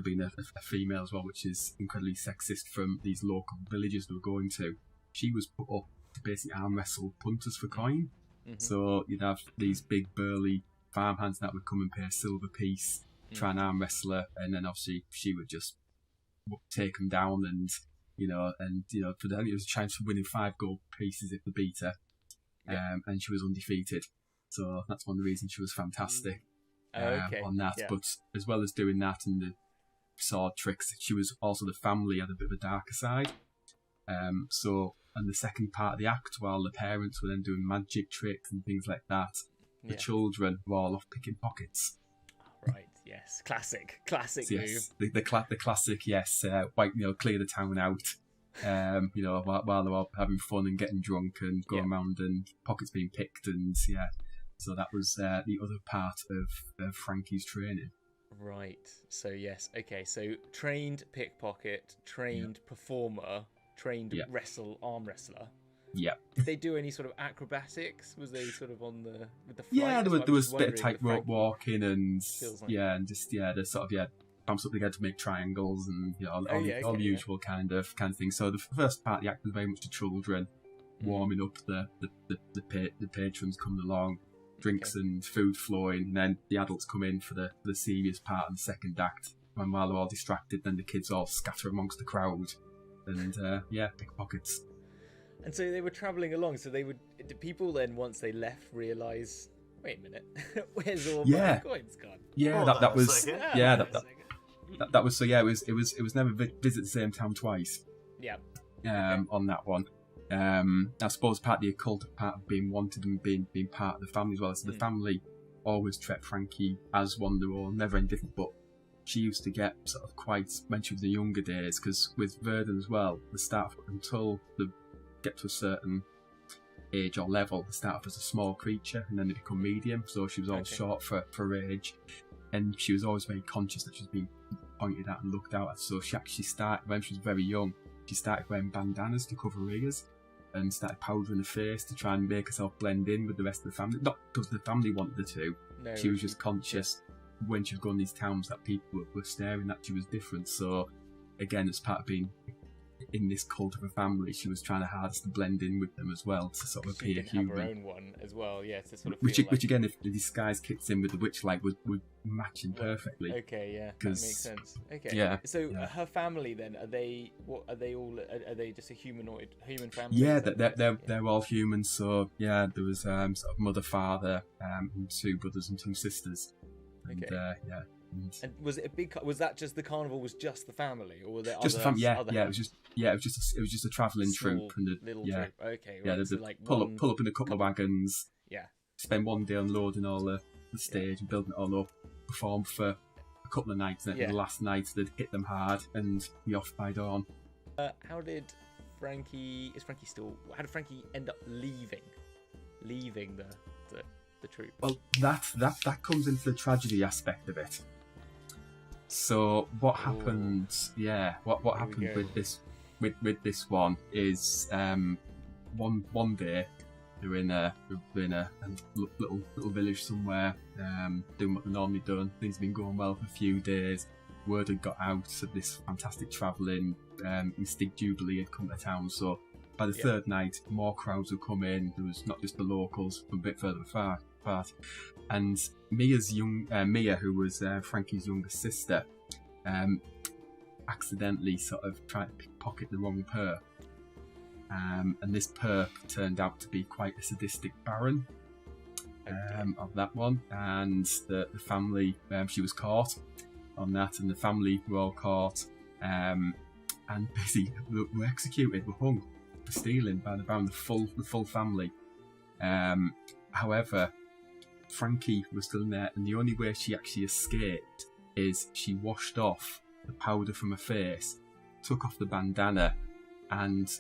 being a female as well, which is incredibly sexist from these local villages they were going to. She was put up to basically arm wrestle punters for coin. So you'd have these big burly farmhands that would come and pay a silver piece, try and arm wrestle her, and then obviously she would just take them down and for them it was a chance for winning 5 gold pieces if they beat her. And she was undefeated. So that's one of the reasons she was fantastic on that. Yeah. But as well as doing that and the sword tricks, she was also the family had a bit of a darker side. So in the second part of the act, while the parents were then doing magic tricks and things like that, the children were all off picking pockets. Right. Yes. Classic So, move. yes, the classic, yes, clear the town out. While they're all having fun and getting drunk and going around and pockets being picked and so that was the other part of Frankie's training. Right. So yes. Okay. So trained pickpocket, trained performer, trained arm wrestler. Yeah. Did they do any sort of acrobatics? Was they sort of with the flight? Yeah, there That's what was I'm a bit of just wondering tightrope with Frankie. walking and Feels like- the sort of bumps up together to make triangles and all Okay, the usual kind of things. So the first part of the act was very much the children warming up the patrons coming along, drinks and food flowing, and then the adults come in for the serious part of the second act. And while they're all distracted, then the kids all scatter amongst the crowd and pickpockets. And so they were travelling along. So did people then once they left realise? Wait a minute, where's all my coins gone? Yeah, Hold on that a was second. that was so. Yeah, it was never visit the same town twice. Yeah. On that one. I suppose part of the occult, part of being wanted and being part of the family as well. So the family always treated Frankie as one of their own, never indifferent, but she used to get sort of quite, when she was in the younger days, because with Verdan as well, the start until they get to a certain age or level, they start off as a small creature and then they become medium, so she was always short for her age, and she was always very conscious that she was being pointed at and looked out at, so she actually started, when she was very young, she started wearing bandanas to cover her ears and started powdering her face to try and make herself blend in with the rest of the family. Not because the family wanted her to. No, She was just conscious when she was going to these towns that people were staring that she was different. So again, as part of being in this cult of a family, she was trying her hardest to blend in with them as well, to sort of She appear didn't have her human. own one as well, yeah, to sort of Which, feel which again, if the disguise kicks in with the witch light, would matching perfectly. Okay, yeah, that 'Cause- makes sense. Okay, yeah, So yeah. her family then are they? What are they all? Are they just a human family? Yeah, Is that they're all humans. So yeah, there was sort of mother, father, and 2 brothers and 2 sisters. And Okay. And was it a big? Was that just the carnival? Was just the family, or were there just other? the family? Other It was just a travelling troupe and little troupe. Okay, right. yeah. So like pull up in a couple of wagons. Yeah. Spend one day unloading all the stage and building it all up. Perform for a couple of nights, and then the last night they'd hit them hard and be off by dawn. How did Frankie? Is Frankie still? How did Frankie end up leaving the troupe? Well, that comes into the tragedy aspect of it. So what happened? Yeah, what happened with this one is one day they're in a little village somewhere, doing what they normally done. Things have been going well for a few days. Word had got out of this fantastic travelling Mystic Jubilee had come to town. So by the third night, more crowds would come in. There was not just the locals from a bit further apart. And Mia, who was Frankie's younger sister, accidentally sort of tried to pickpocket the wrong perp. And this perp turned out to be quite a sadistic baron of that one. And the family, she was caught on that, and the family were all caught and basically were executed, were hung for stealing by the baron, the full family. However, Frankie was still in there, and the only way she actually escaped is she washed off the powder from her face, took off the bandana, and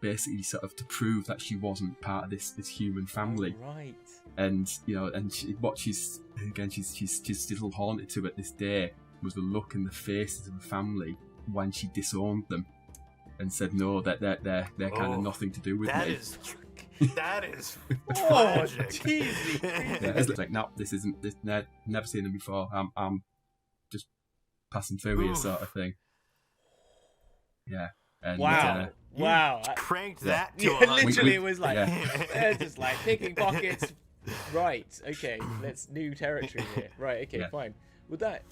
basically sort of to prove that she wasn't part of this human family. Right. And she's still haunted to at this day was the look in the faces of the family when she disowned them and said no, that they're kind of nothing to do with me. That is tragic. cheesy. It's like, no, this isn't. Never seen them before. I'm just passing through here, sort of thing. Yeah. And, wow! Cranked that to literally, it was like they're just like picking pockets. Right. Okay. Let's new territory here. Right. Okay. Fine. With that,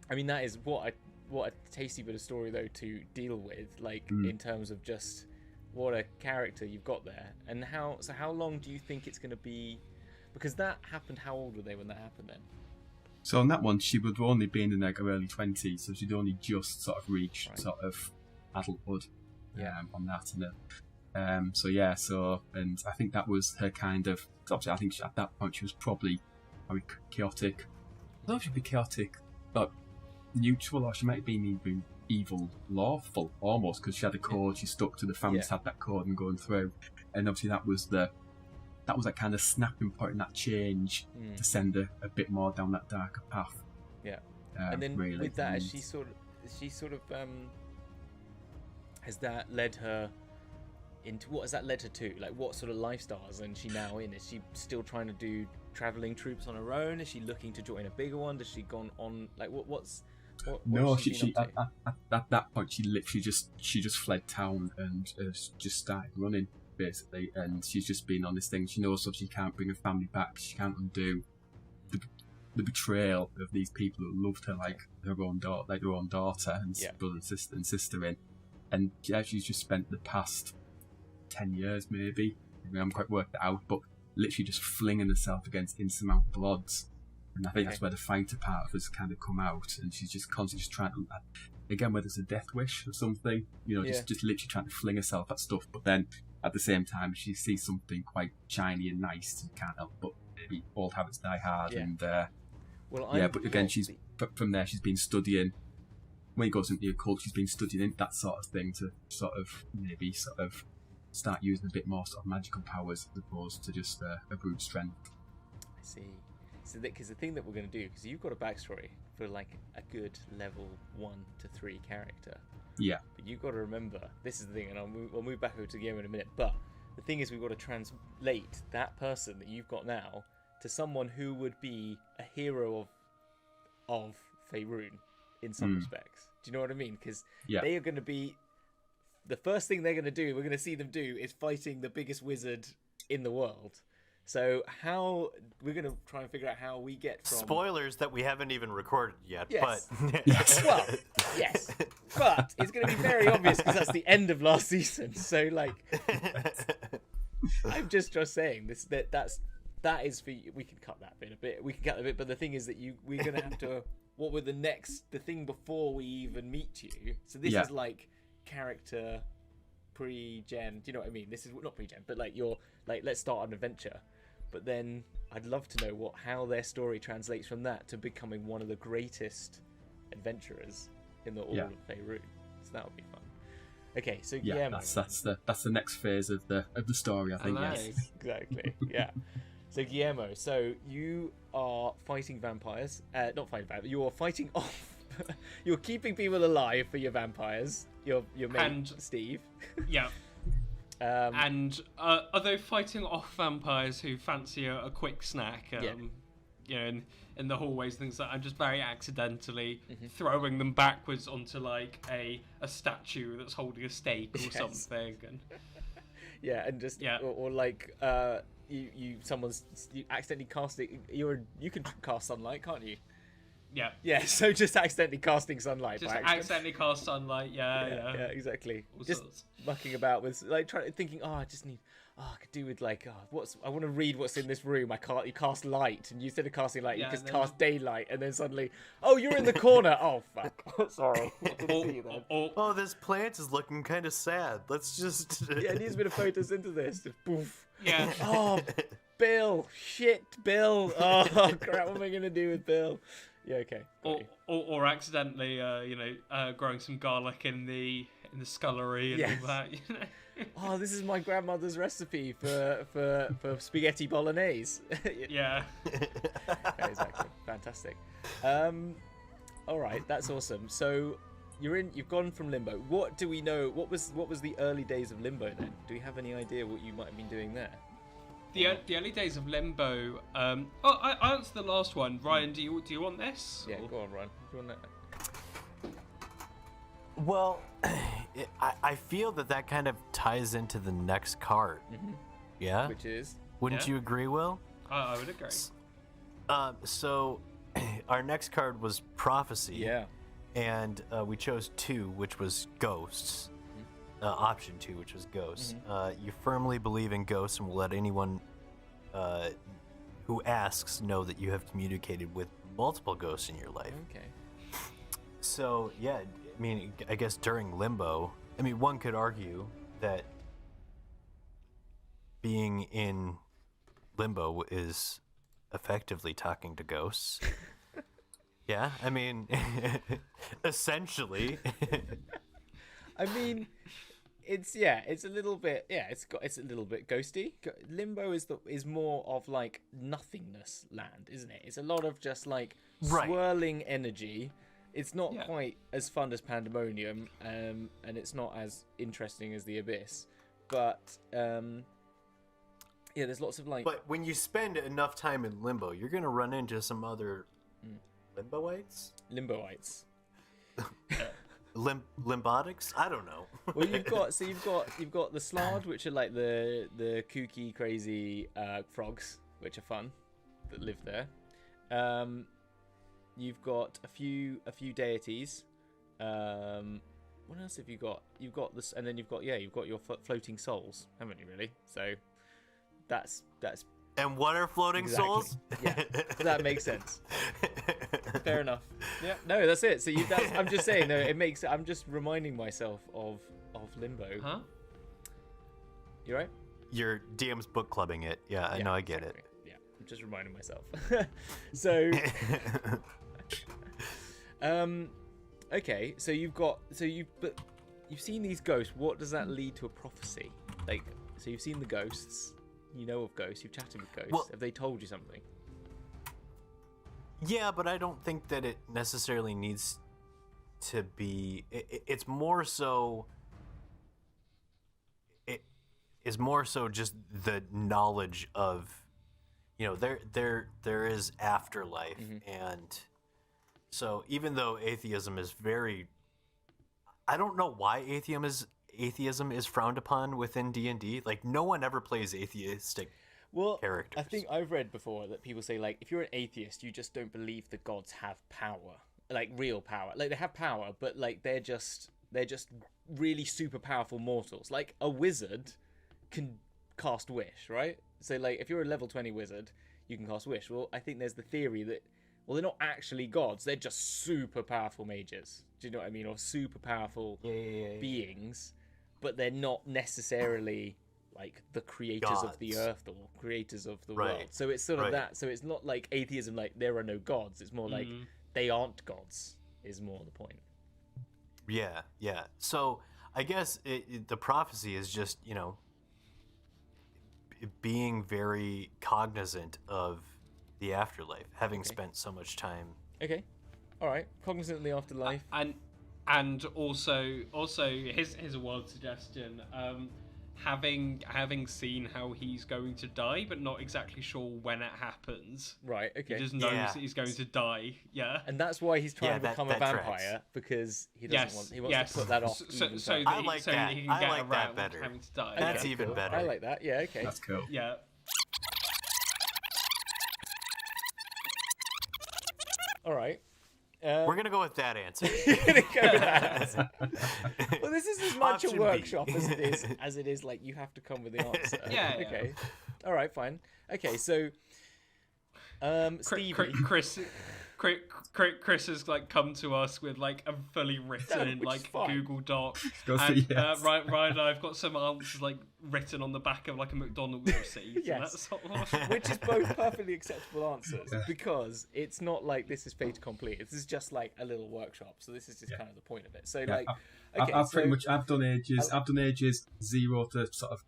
I mean, that is what a tasty bit of story though to deal with, like in terms of just what a character you've got there, and how long do you think it's going to be? Because that happened. How old were they when that happened then? So on that one, she would have only been in her early 20s, so she'd only just sort of reached sort of adulthood on that. And I think that was her kind of. Obviously, I think at that point she was probably very chaotic. I don't know if she'd be chaotic, but neutral, or she might have been even evil, lawful almost, because she had a code. She stuck to the families had that code and going through, and obviously that was that kind of snapping point in that change to send her a bit more down that darker path. And then really. With that, she sort of has that led her into, what has that led her to? Like, what sort of lifestyles is she now in? Is she still trying to do traveling troops on her own? Is she looking to join a bigger one? Does she gone on, like, what no, she at that point she literally just fled town and just started running basically, and she's just been on this thing. She knows that she can't bring her family back. She can't undo the betrayal of these people who loved her like her own daughter and brother and sister in. And she's just spent the past 10 years maybe, I haven't quite worked it out, but literally just flinging herself against insurmountable odds. And I think that's where the fighter part of us kind of come out, and she's just constantly just trying to, again, whether it's a death wish or something, just literally trying to fling herself at stuff, but then at the same time she sees something quite shiny and nice, and can't help but maybe old habits die hard. And but again, from there she's been studying. When he goes into the occult, she's been studying that sort of thing to sort of start using a bit more sort of magical powers as opposed to just a brute strength. I see. So because the thing that we're going to do, because you've got a backstory for like a good level 1 to 3 character. Yeah. But you've got to remember, this is the thing, and I'll move back over to Guillermo in a minute, but the thing is we've got to translate that person that you've got now to someone who would be a hero of Faerun in some respects. Do you know what I mean? Because they are going to be, the first thing they're going to do, we're going to see them do, is fighting the biggest wizard in the world. So how we're going to try and figure out how we get from spoilers that we haven't even recorded yet. Yes. But yes, but it's going to be very obvious because that's the end of last season. So like, I'm just saying that's that is for you. We can cut that bit a bit. We can cut that bit, but the thing is that we're gonna have to. What were the thing before we even meet you? So this is like character pre-gen. Do you know what I mean? This is not pre-gen, but like you're like, let's start an adventure. But then I'd love to know how their story translates from that to becoming one of the greatest adventurers in the All of Faerun. So that would be fun. Okay, so Guillermo. that's the next phase of the story, I think. Yes, exactly. Yeah. So Guillermo, so you are fighting vampires. Not fighting vampires. You are fighting off. You're keeping people alive for your vampires. Your mate Steve. Yeah. And although fighting off vampires who fancy a quick snack, you know, in the hallways, things like that, I'm just very accidentally throwing them backwards onto like a statue that's holding a steak or something. And and just or like you accidentally cast it. You can cast sunlight, can't you? Yeah. Yeah, so just accidentally casting sunlight. Just accidentally cast sunlight, yeah, exactly. All just sorts. mucking about with, like, thinking, I just need, I could do with, like, I want to read what's in this room. You cast light, and instead of casting light, you just cast daylight, and then suddenly, you're in the corner. Oh, fuck. Sorry. I didn't see you then. Oh, this plant is looking kind of sad. Let's just... it needs a bit of photosynthesis. Just poof. Yeah. Oh, Bill. Shit, Bill. Oh, crap, what am I going to do with Bill? Yeah, okay. Or accidentally, growing some garlic in the scullery and all that. You know? This is my grandmother's recipe for spaghetti bolognese. Yeah. Exactly. Fantastic. All right, that's awesome. So you've gone from Limbo. What do we know? What was the early days of Limbo then? Do we have any idea what you might have been doing there? The early days of Limbo. I answered the last one. Ryan, do you want this? Yeah, go on, Ryan. Do you want that? Well, I feel that kind of ties into the next card. Yeah? Which is? Wouldn't you agree, Will? I would agree. So, our next card was Prophecy. Yeah. And we chose 2, which was Ghosts. Option 2, which was Ghosts. You firmly believe in ghosts and will let anyone who asks know that you have communicated with multiple ghosts in your life. Okay. So, yeah, I mean, I guess during Limbo, one could argue that being in Limbo is effectively talking to ghosts. Yeah, essentially. It's a little bit it's a little bit ghosty. Limbo is more of like nothingness land, isn't it? It's a lot of just like swirling energy. It's not quite as fun as Pandemonium, and it's not as interesting as the Abyss, but there's lots of like. But when you spend enough time in Limbo, you're gonna run into some other Limboites. Limbotics? I don't know. Well, you've got the Slard, which are like the kooky, crazy frogs, which are fun, that live there. You've got a few deities. What else have you got? You've got this, and then you've got your floating souls, haven't you? Really? So that's. And what are floating souls? Yeah, that makes sense. Fair enough. Yeah, no, that's it. So I'm just saying. No, it makes. I'm just reminding myself of Limbo. Huh? You right? Your DM's book clubbing it. Yeah, I know. I get it. Yeah, I'm just reminding myself. So. Okay. So you've seen these ghosts. What does that lead to a prophecy? Like, so you've seen the ghosts. You know of ghosts. You've chatted with ghosts. Well, have they told you something? Yeah, but I don't think that it necessarily needs to be. It's more so. It is more so just the knowledge of, there is afterlife, and so even though atheism is very, I don't know why atheism is frowned upon within D&D. Like, no one ever plays atheistic characters. I think I've read before that people say, like, if you're an atheist, you just don't believe the gods have power, like real power. Like, they have power, but like they're just really super powerful mortals. Like a wizard can cast wish, right? So like if you're a level 20 wizard, you can cast Wish. Well, I think there's the theory that, well, they're not actually gods. They're just super powerful mages. Do you know what I mean? Or super powerful beings, but they're not necessarily like the creators gods. of the earth or creators of the world. So it's sort of that. So it's not like atheism, like there are no gods. It's more like they aren't gods is more the point. Yeah. So I guess the prophecy is just, being very cognizant of the afterlife, having spent so much time. Okay. All right. Cognizant of the afterlife. And also here's a wild suggestion. Having seen how he's going to die, but not exactly sure when it happens. Right. Okay. He just knows that he's going to die. Yeah. And that's why he's trying to become a vampire, because he doesn't want. He wants to put that off. So I like that. He can I get like that around better. having to die. That's Okay, even cool. better. I like that. Yeah. Okay. That's cool. Yeah. All right. We're gonna go with that answer. You're gonna go with that. Well, this is as much Option a B. workshop as it is like you have to come with the answer. Yeah. Okay. All right. Fine. Okay. So, Stevie. Chris has like come to us with like a fully written which is like fine. Google Doc, Go and see, yes. Ryan and I've got some answers like written on the back of like a McDonald's receipt. Yes. And that's sort of... Which is both perfectly acceptable answers, because it's not like this is fait accompli. This is just like a little workshop. So this is just kind of the point of it. So like, okay, I've done ages 0 to sort of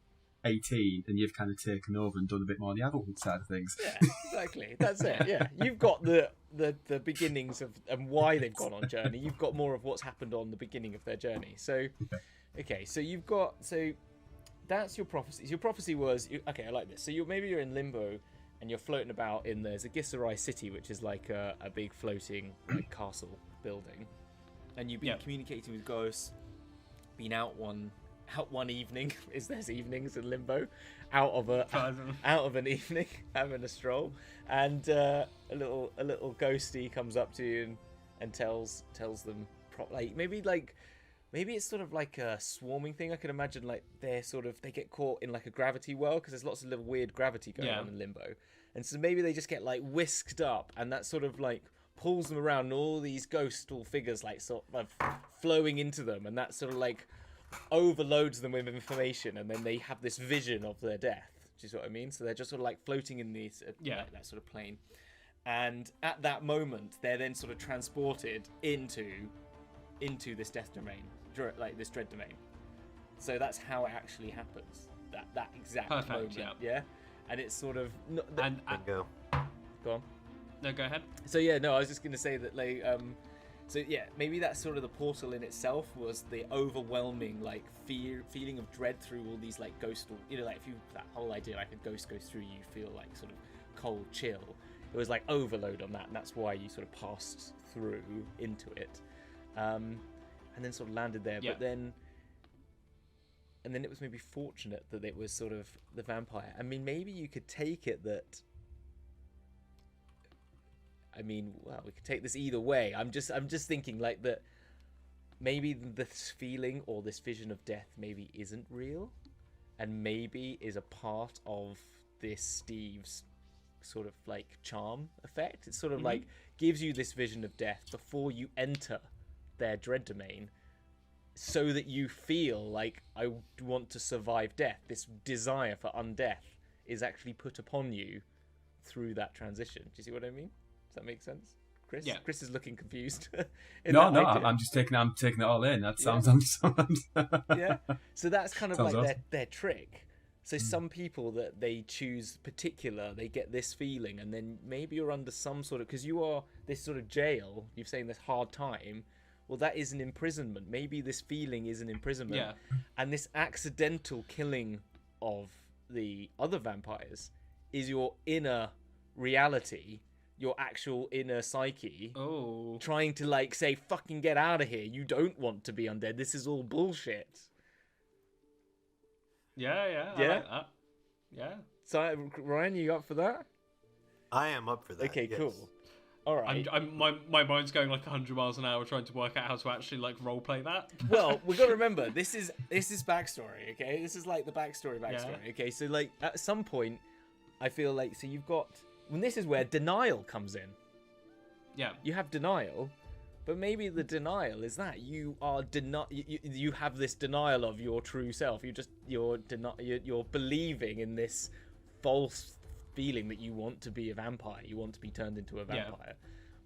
18, and you've kind of taken over and done a bit more on the adulthood side of things. Yeah, exactly. That's it. Yeah, you've got the beginnings of and why they've gone on journey. You've got more of what's happened on the beginning of their journey. So, okay, so you've got that's your prophecy. Your prophecy was okay. I like this. So maybe you're in limbo and you're floating about in there's a Githzerai city, which is like a big floating like castle building, and you've been communicating with ghosts. Been out one evening, is there's evenings in limbo, out of an evening having a stroll, and a little ghosty comes up to you and tells them maybe it's sort of like a swarming thing. I can imagine like they get caught in like a gravity well, because there's lots of little weird gravity going on in limbo, and so maybe they just get like whisked up, and that sort of like pulls them around, and all these ghostful figures like sort of flowing into them, and that sort of like overloads them with information, and then they have this vision of their death. Do you see what I mean? So they're just sort of like floating in these like that sort of plane, and at that moment they're then sort of transported into this death domain, like this dread domain. So that's how it actually happens. That exact moment. Yeah, and it's sort of Go on. No, go ahead. So I was just gonna say that like so maybe that's sort of the portal in itself was the overwhelming like feeling of dread through all these like ghost, like if you that whole idea like a ghost goes through you feel like sort of cold chill. It was like overload on that, and that's why you sort of passed through into it, and then sort of landed there. But then it was maybe fortunate that it was sort of the vampire. I mean, maybe you could take it that. I mean, well, we could take this either way. I'm just thinking like that. Maybe this feeling or this vision of death maybe isn't real, and maybe is a part of this Steve's sort of like charm effect. It's sort of like gives you this vision of death before you enter their dread domain, so that you feel like I want to survive death. This desire for undeath is actually put upon you through that transition. Do you see what I mean? Does that make sense, Chris? Yeah. Chris is looking confused. No, I'm just taking it all in. That sounds. Yeah. So that's kind of Sounds like awesome. their trick. So some people that they choose particular, they get this feeling, and then maybe you're under some sort of, because you are this sort of jail. You're saying this hard time. Well, that is an imprisonment. Maybe this feeling is an imprisonment. Yeah. And this accidental killing of the other vampires is your inner reality, your actual inner psyche, trying to like say, fucking get out of here. You don't want to be undead. This is all bullshit. Yeah. I like that. Yeah. So, Ryan, you up for that? I am up for that. Okay, yes. cool. All right. My mind's going like 100 miles an hour trying to work out how to actually like roleplay that. Well, we've got to remember this is backstory. Okay, this is like the backstory. Yeah. Okay, so like at some point, I feel like, so you've got, when this is where denial comes in. Yeah. You have denial, but maybe the denial is that you are you have this denial of your true self. You're believing in this false feeling that you want to be a vampire. You want to be turned into a vampire. Yeah.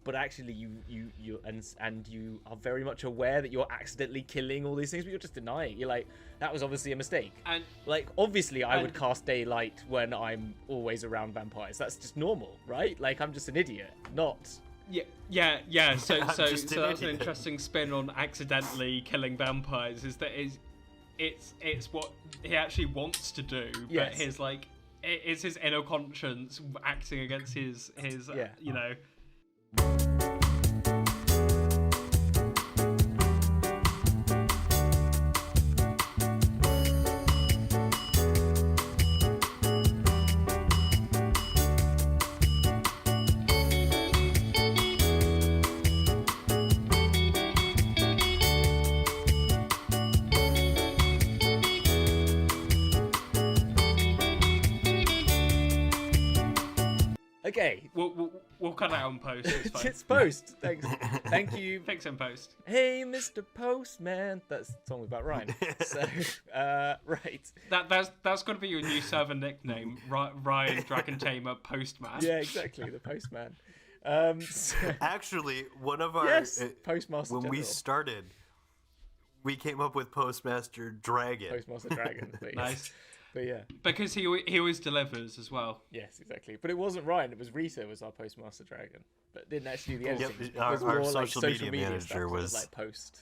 But actually, you are very much aware that you're accidentally killing all these things, but you're just denying. You're like, that was obviously a mistake. And like, obviously, I would cast daylight when I'm always around vampires. That's just normal, right? Like, I'm just an idiot, not. Yeah. So that's an interesting spin on accidentally killing vampires. Is that it's what he actually wants to do, but his like it's his inner conscience acting against his you know. Okay. We'll cut it out in post. It's fine. It's post. Thanks. Thank you. Fix in post. Hey, Mr. Postman. That's the song about Ryan. So, right. That's got to be your new server nickname, Ryan Dragon Tamer Postman. Yeah, exactly. The Postman. Actually, one of our Postmaster when General. we started, we came up with Postmaster Dragon. Postmaster Dragon. Nice. But yeah, because he always delivers as well. Yes, exactly. But it wasn't Ryan. It was Rita was our Postmaster Dragon, but didn't actually do the editing. Yep, our social media manager stuff, was like post.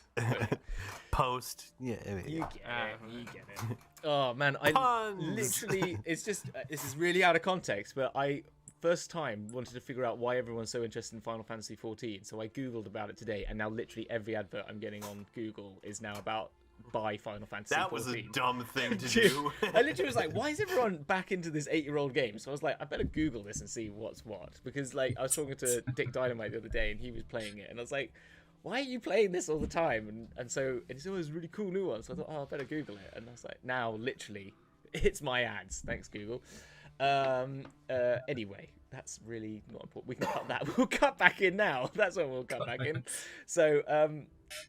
Post. Yeah, you get it. Oh man, I literally. It's just this is really out of context, but I first time wanted to figure out why everyone's so interested in Final Fantasy 14. So I googled about it today, and now literally every advert I'm getting on Google is now about. By Final Fantasy 14. That was a dumb thing to do. I literally was like, why is everyone back into this 8-year-old game? So I was like, I better Google this and see what's what. Because like I was talking to Dick Dynamite the other day and he was playing it. And I was like, why are you playing this all the time? And so it's always really cool new one. So I thought, oh, I better Google it. And I was like, now literally, it's my ads. Thanks, Google. Anyway, that's really not important. We can cut that. We'll cut back in now. That's when we'll cut back in. So,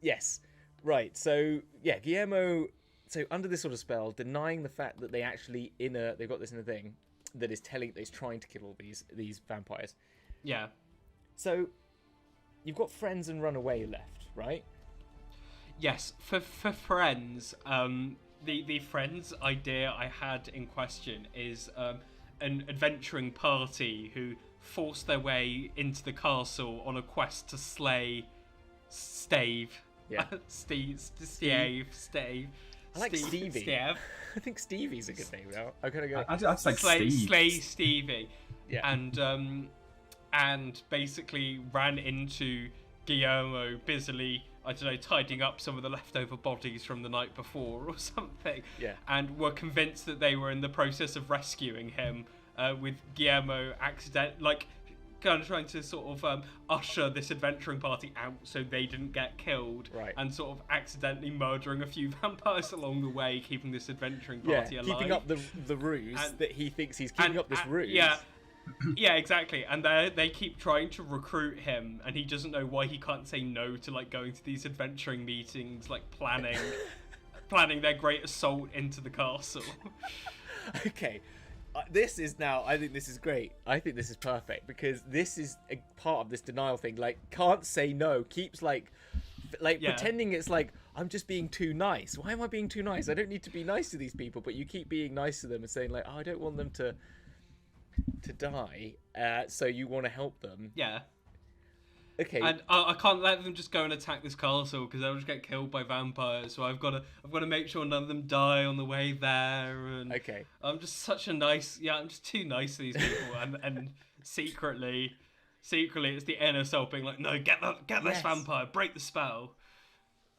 yes. Right, so yeah, Guillermo. So under this sort of spell, denying the fact that they actually they've got this in a thing that is trying to kill all these vampires. Yeah. So you've got friends and runaway left, right? Yes, for friends, the friends idea I had in question is an adventuring party who force their way into the castle on a quest to slay Stave. Yeah. Stave. I like Stevie. Steve. I think Stevie's a good name now. I'm gonna go. I'd like Steve. Slay Stevie. Yeah. And basically ran into Guillermo busily, I don't know, tidying up some of the leftover bodies from the night before or something. Yeah. And were convinced that they were in the process of rescuing him, with Guillermo kind of trying to sort of usher this adventuring party out so they didn't get killed, right. And sort of accidentally murdering a few vampires along the way, keeping this adventuring party alive. Keeping up the ruse that he thinks he's keeping up this ruse. Yeah, exactly. And they keep trying to recruit him, and he doesn't know why he can't say no to like going to these adventuring meetings, like planning their great assault into the castle. Okay. This is now, I think this is great. I think this is perfect because this is a part of this denial thing. Like, can't say no, keeps pretending it's like, I'm just being too nice. Why am I being too nice? I don't need to be nice to these people, but you keep being nice to them and saying like, oh, I don't want them to die, so you want to help them. Yeah. Okay. And I can't let them just go and attack this castle because they'll just get killed by vampires. So I've got to make sure none of them die on the way there. And okay. I'm just such a nice. Yeah, I'm just too nice to these people. and secretly, it's the inner self being like, no, get this vampire, break the spell.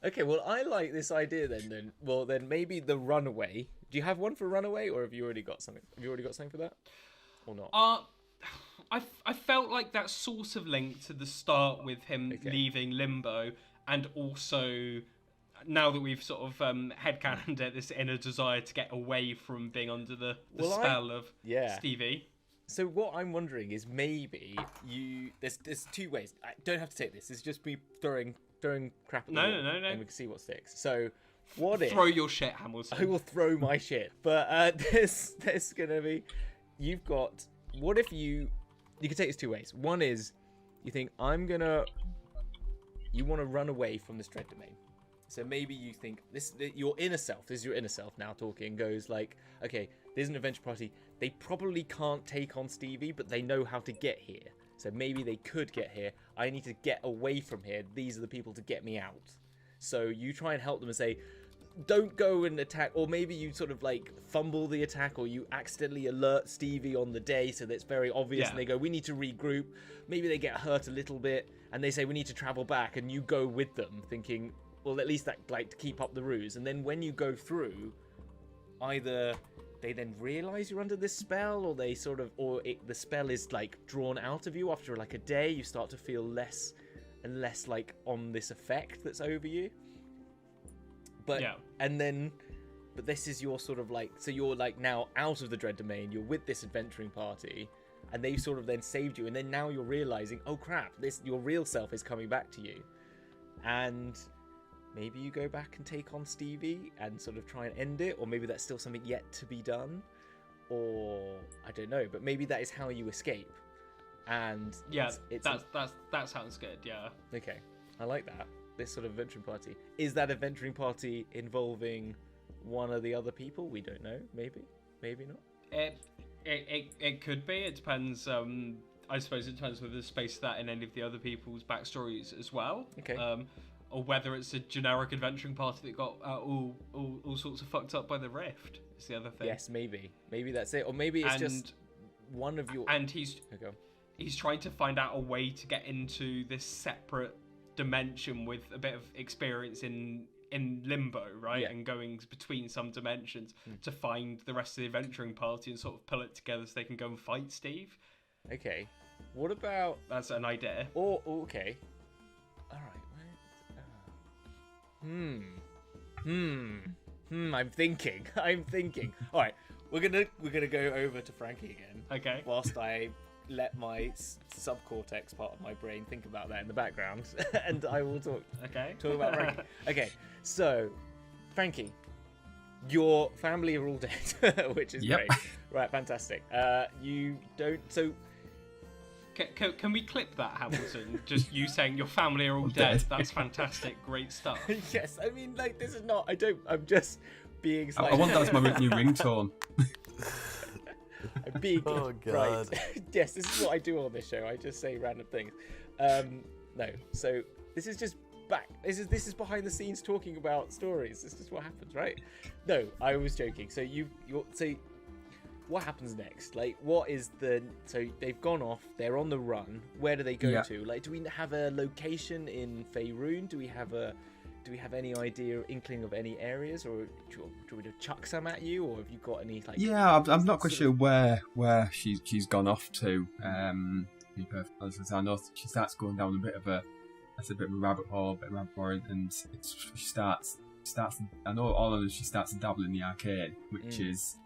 Okay. Well, I like this idea then. Well, then maybe the runaway. Do you have one for runaway, or have you already got something? Have you already got something for that, or not? I felt like that sort of linked to the start with him leaving Limbo, and also now that we've sort of headcanoned it, this inner desire to get away from being under the spell of Stevie. So what I'm wondering is maybe you. There's two ways. I don't have to take this. It's just me throwing crap at the wall, No. and we can see what sticks. So what if Throw your shit, Hamilton. I will throw my shit. But there's gonna be. You've got. What if you can take this two ways. One is you think you want to run away from this dread domain. So maybe you think your inner self, this is your inner self now talking, goes like, okay, there's an adventure party. They probably can't take on Stevie, but they know how to get here. So maybe they could get here. I need to get away from here. These are the people to get me out. So you try and help them and say, don't go and attack, or maybe you sort of like fumble the attack, or you accidentally alert Stevie on the day so that's very obvious, and they go, we need to regroup. Maybe they get hurt a little bit, and they say, we need to travel back, and you go with them, thinking, well, at least that, like, to keep up the ruse. And then when you go through, either they then realize you're under this spell, or they sort of, the spell is like drawn out of you after like a day. You start to feel less and less like on this effect that's over you. But but this is your sort of like, so you're like now out of the dread domain. You're with this adventuring party, and they sort of then saved you. And then now you're realizing, oh crap, your real self is coming back to you, and maybe you go back and take on Stevie and sort of try and end it, or maybe that's still something yet to be done, or I don't know. But maybe that is how you escape. And that sounds good. Yeah. Okay, I like that. This sort of adventuring party. Is that adventuring party involving one of the other people? We don't know. Maybe not. It could be. It depends. I suppose it depends whether there's space for that in any of the other people's backstories as well. Okay. Or whether it's a generic adventuring party that got all sorts of fucked up by the rift. Is the other thing. Yes, maybe that's it. Or maybe it's just one of your. And he's trying to find out a way to get into this separate dimension with a bit of experience in limbo, right? And going between some dimensions to find the rest of the adventuring party and sort of pull it together so they can go and fight Steve. Okay. What about... That's an idea. Okay. Alright. I'm thinking. Alright. We're gonna go over to Frankie again. Okay. Whilst I let my subcortex part of my brain think about that in the background, and I will talk about Frankie. Okay, so Frankie, your family are all dead, which is great. Right, fantastic. You don't. So can we clip that, Hamilton? Just you saying your family are all dead. That's fantastic. Great stuff. Yes, I mean, like, this is not. I'm just being. I want that as my new ringtone. Big, right? Yes, this is what I do on this show. I just say random things. No, so this is just back. This is behind the scenes talking about stories. This is what happens, right? No, I was joking. So so what happens next? Like, what is so they've gone off. They're on the run. Where do they go to? Like, do we have a location in Faerun? Do we have any idea, inkling of any areas, or do we chuck some at you, or have you got any like? Yeah, I'm not quite sure where she's gone off to. I know she starts going down a bit of a rabbit hole, and she starts. I know all of them. She starts to dabble in the arcane, which is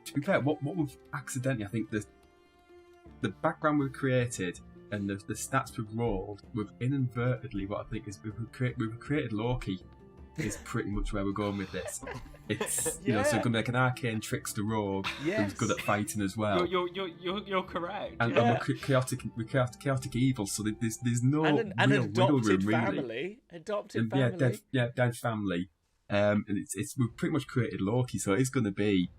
to be fair, what we've accidentally, I think the background we've created. And the stats we've rolled, we've inadvertently, what I think is we've created Loki, is pretty much where we're going with this. It's so it's going to be like an arcane trickster rogue who's good at fighting as well. You're correct. And we're chaotic evil, so there's no real wiggle room really. Adopted family. Dead family. And we've pretty much created Loki, so it's going to be.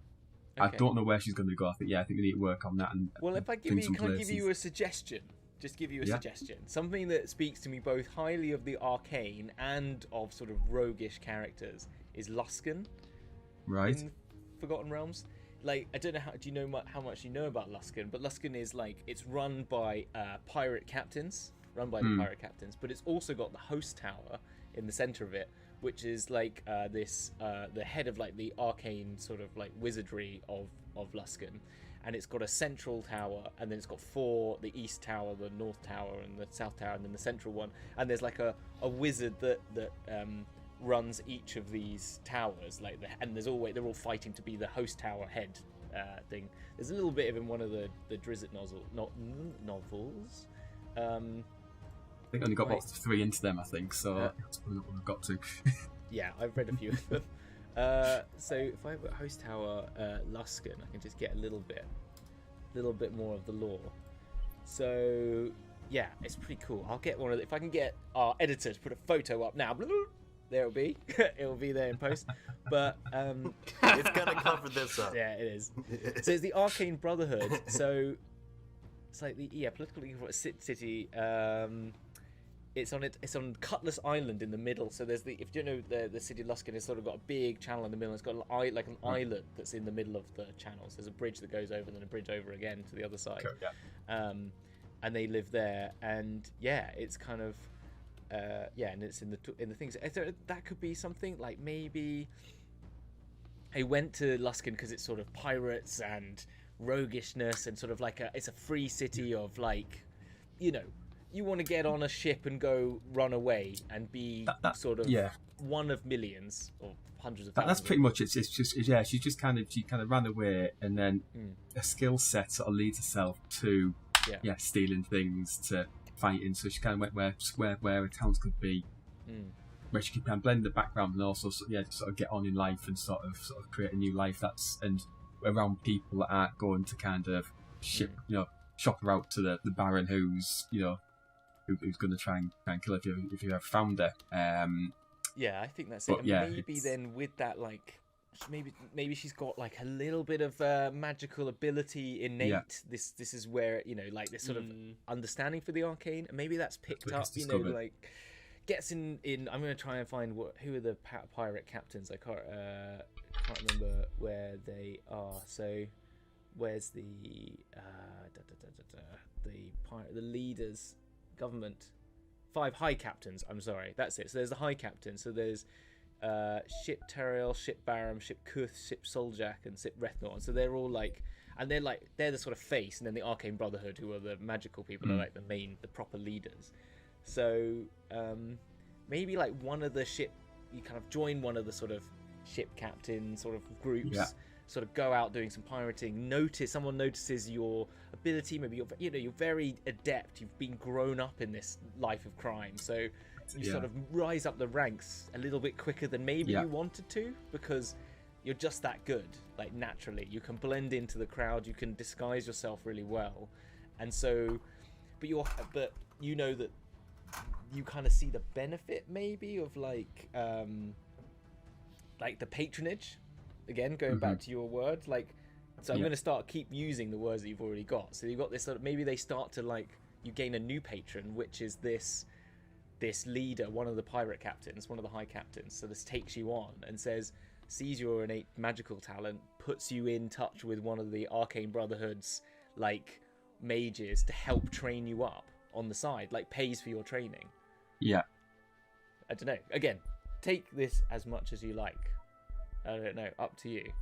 Okay. I don't know where she's going to go. I think we need to work on that. And if I give you a suggestion. Just give you a suggestion. Something that speaks to me both highly of the Arcane and of sort of roguish characters is Luskan. Right. In Forgotten Realms. Like, I don't know how much you know about Luskan, but Luskan is like, it's run by pirate captains. But it's also got the host tower in the center of it, which is like the head of like the arcane sort of like wizardry of Luskan. And it's got a central tower, and then it's got 4, the east tower, the north tower, and the south tower, and then the central one. And there's like a wizard that runs each of these towers, they're all fighting to be the host tower head thing. There's a little bit of in one of the Drizzt novels. I think I only got about 3 into them, I think, so that's probably not what I've got to. Yeah, I've read a few of them. So if I put Host Tower Luskan, I can just get a little bit more of the lore. So yeah, it's pretty cool. I'll get one of if I can get our editor to put a photo up now. There it'll be. It'll be there in post. But it's gonna cover this up. Yeah, it is. So it's the Arcane Brotherhood. So it's like the political city. It's on Cutlass Island in the middle. So there's if you know the city of Luskan has sort of got a big channel in the middle. It's got an islet that's in the middle of the channels. There's a bridge that goes over, then a bridge over again to the other side. Okay, yeah. And they live there, and yeah, it's kind of and it's in the things. That could be something like maybe I went to Luskan because it's sort of pirates and roguishness and sort of like it's a free city of like, you know. You want to get on a ship and go run away and be sort of one of millions or hundreds of thousands. That's pretty much it. It's just she kind of ran away, and then a skill set sort of leads herself to stealing things to fighting. So she kind of went where her talents could be, where she could kind of blend the background and also sort of get on in life and sort of create a new life and around people that aren't going to kind of shop her out to the Baron who's who's going to try and kill her if you have found her. Yeah, I think that's it. And maybe then with that, like, maybe she's got like a little bit of magical ability innate. Yeah. This is where like this sort of understanding for the arcane, and maybe that's picked up. Like gets in. I'm going to try and find who are the pirate captains. I can't remember where they are. So where's the the leaders? Government 5 high captains. I'm sorry, that's it. So there's the high captain. So there's Ship Teriel, Ship Baram, Ship Kuth, Ship Soljak, and Ship Rethnor. So they're all like, and they're the sort of face, and then the Arcane Brotherhood, who are the magical people, are like the proper leaders. So maybe like one of the ship, you kind of join one of the sort of ship captain sort of groups. Yeah. Sort of go out doing some pirating. Someone notices your ability. Maybe you're very adept. You've been grown up in this life of crime, so you sort of rise up the ranks a little bit quicker than maybe you wanted to, because you're just that good. Like naturally, you can blend into the crowd. You can disguise yourself really well, and so, but you know that you kind of see the benefit maybe of like the patronage. Again, going back to your words, like, so I'm going to keep using the words that you've already got. So you've got this sort of, maybe they start to you gain a new patron, which is this leader, one of the pirate captains, one of the high captains. So this takes you on and sees your innate magical talent, puts you in touch with one of the Arcane Brotherhood's like mages to help train you up on the side, like pays for your training. Yeah. I don't know. Again, take this as much as you like. I don't know. Up to you.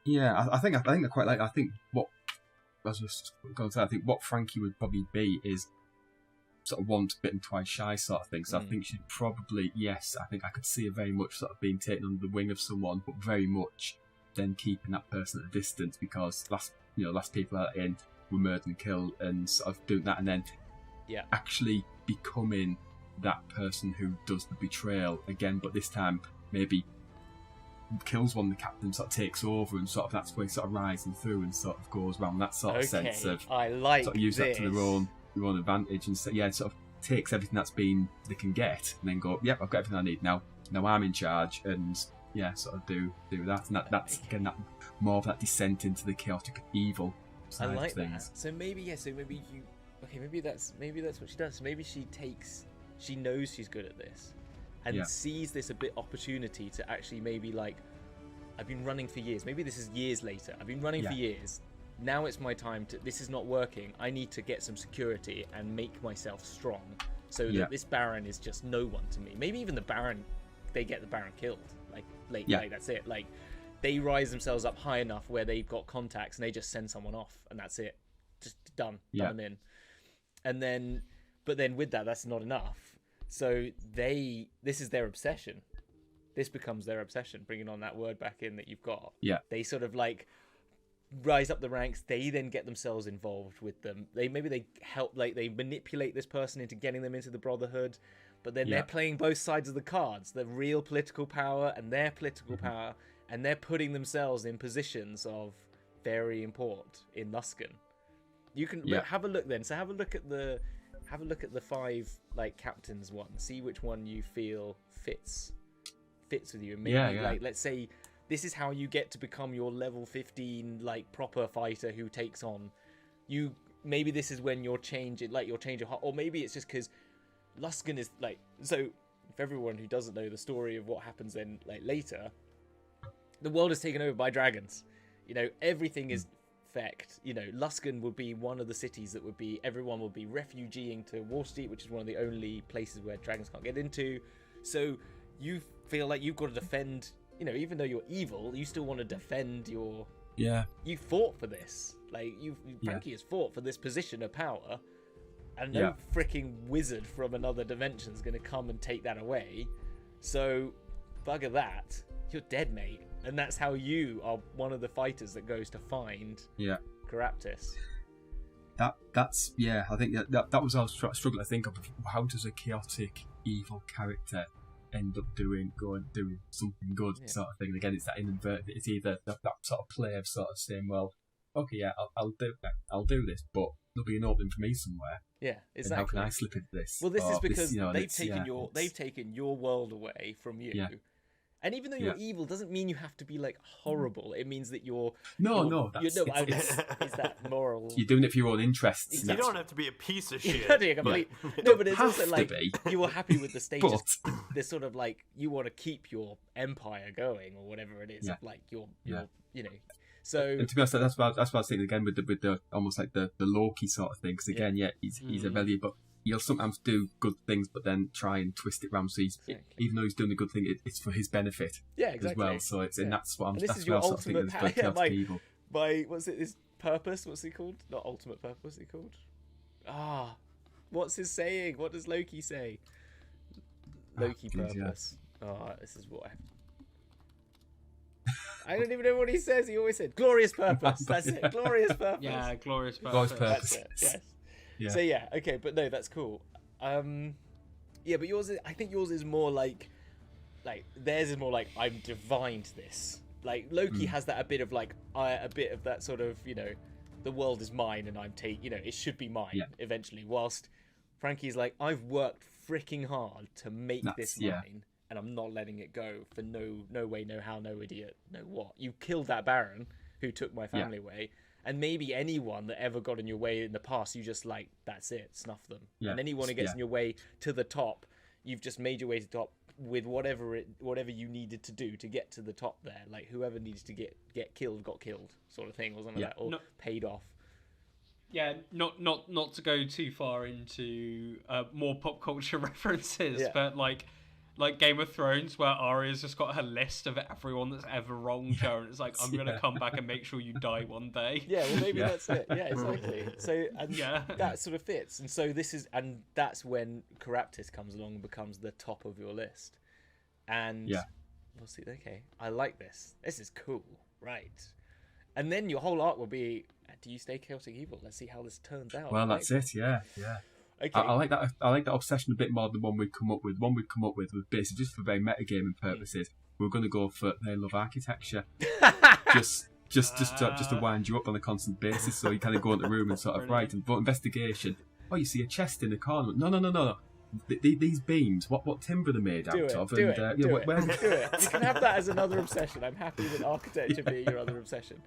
Yeah, I think I quite like. I think what I was just going to say. I think what Frankie would probably be is sort of once bitten, twice shy sort of thing. So I think she'd probably I think I could see her very much sort of being taken under the wing of someone, but very much then keeping that person at a distance because last people out in were murdered and killed, and sort of doing that, and then actually becoming that person who does the betrayal again, but this time maybe kills one of the captains, sort of takes over, and sort of that's where sort of rising through and sort of goes around that sort of sense of I like sort of use that to their own advantage, and sort of takes everything they can get, and then go, yep, I've got everything I need now I'm in charge, and sort of do that, and that's again that more of that descent into the chaotic evil side I like of things. That. So maybe maybe that's what she does. Maybe she knows she's good at this. And sees this a bit opportunity to actually maybe like, I've been running for years. Maybe this is years later. I've been running for years. Now it's my time to. This is not working. I need to get some security and make myself strong, so that this Baron is just no one to me. Maybe even the Baron, they get the Baron killed. Like that's it. Like they rise themselves up high enough where they've got contacts and they just send someone off, and that's it. Just done. Done them in. And then, but then with that's not enough. So this is their obsession. This becomes their obsession, bringing on that word back in that you've got. Yeah. They sort of like rise up the ranks. They then get themselves involved with them. They help, like they manipulate this person into getting them into the Brotherhood, but then they're playing both sides of the cards: the real political power and their political power, and they're putting themselves in positions of very import in Luskan. You can have a look then. So have a look at the 5 like captains one. See which one you feel fits with you. And maybe like let's say this is how you get to become your level 15 like proper fighter who takes on you. Maybe this is when you'll change it, like you'll change your heart, or maybe it's just because Luskan is like, so for everyone who doesn't know the story of what happens then like later, the world is taken over by dragons. You know, everything is fecked. You know, Luskan would be one of the cities that would be, everyone would be refugeeing to Waterdeep, which is one of the only places where dragons can't get into. So you feel like you've got to defend, you know, even though you're evil, you still want to defend your... You fought for this. Like, Frankie has fought for this position of power, and no freaking wizard from another dimension is going to come and take that away. So, bugger that. You're dead, mate. And that's how you are one of the fighters that goes to find Caraptis. That's I think that was our struggle to think of. How does a chaotic, evil character end up doing something good, sort of thing? And again, it's that inadvertent. It's either that sort of play of sort of saying, well, okay, I'll do this, but there'll be an opening for me somewhere. Yeah, exactly. And how can I slip into this? Well, this is because they've taken your world away from you. Yeah. And even though you're evil, doesn't mean you have to be like horrible. It means that you're it's that moral. You're doing it for your own interests. Exactly. You don't have to be a piece of shit. No, but it's also like you were happy with the status. There's sort of like you want to keep your empire going or whatever it is. Like you're you know. So, and to be honest, that's what I was thinking again with the almost like the Loki sort of thing. Because again, he's a Velier, but he'll sometimes do good things, but then try and twist it round. So even though he's doing a good thing, it's for his benefit as well. So and that's what I'm. This is your ultimate power. What's it? His purpose? What's he called? Not ultimate purpose. What's he called? What's his saying? What does Loki say? Loki purpose. This is what I don't even know what he says. He always said glorious purpose. That's it. Glorious purpose. Yeah, glorious purpose. Glorious purpose. That's it. Yes. Yeah. So okay, but no, that's cool. But yours is, I think yours is more like theirs is more like I've divined this. Like Loki has that a bit of that sort of, you know, the world is mine and it should be mine eventually. Whilst Frankie's like, I've worked freaking hard to make this mine, and I'm not letting it go for no way, no how, no idiot, no what. You killed that Baron who took my family away. And maybe anyone that ever got in your way in the past, you just like, that's it, snuff them. Yeah. And anyone who gets in your way to the top, you've just made your way to the top with whatever you needed to do to get to the top there. Like whoever needs to get killed, got killed, sort of thing, or something like that, or paid off. Yeah, not to go too far into more pop culture references, but like Game of Thrones, where Arya's just got her list of everyone that's ever wronged her, and it's like, I'm going to come back and make sure you die one day. Yeah, well, maybe that's it. Yeah, exactly. So, that sort of fits. And so that's when Caraptis comes along and becomes the top of your list. And we'll see. Okay, I like this. This is cool. Right. And then your whole arc will be, do you stay chaotic evil? Let's see how this turns out. Well, that's it. Yeah. Okay. I like that. I like that obsession a bit more than one we've come up with. One we've come up with was basically just for very metagaming purposes. We're going to go for they love architecture, just to wind you up on a constant basis. So you kind of go into the room and sort of right and vote investigation. Oh, you see a chest in the corner. No. These beams. What timber they're made out of? Do it. You can have that as another obsession. I'm happy with architecture being your other obsession.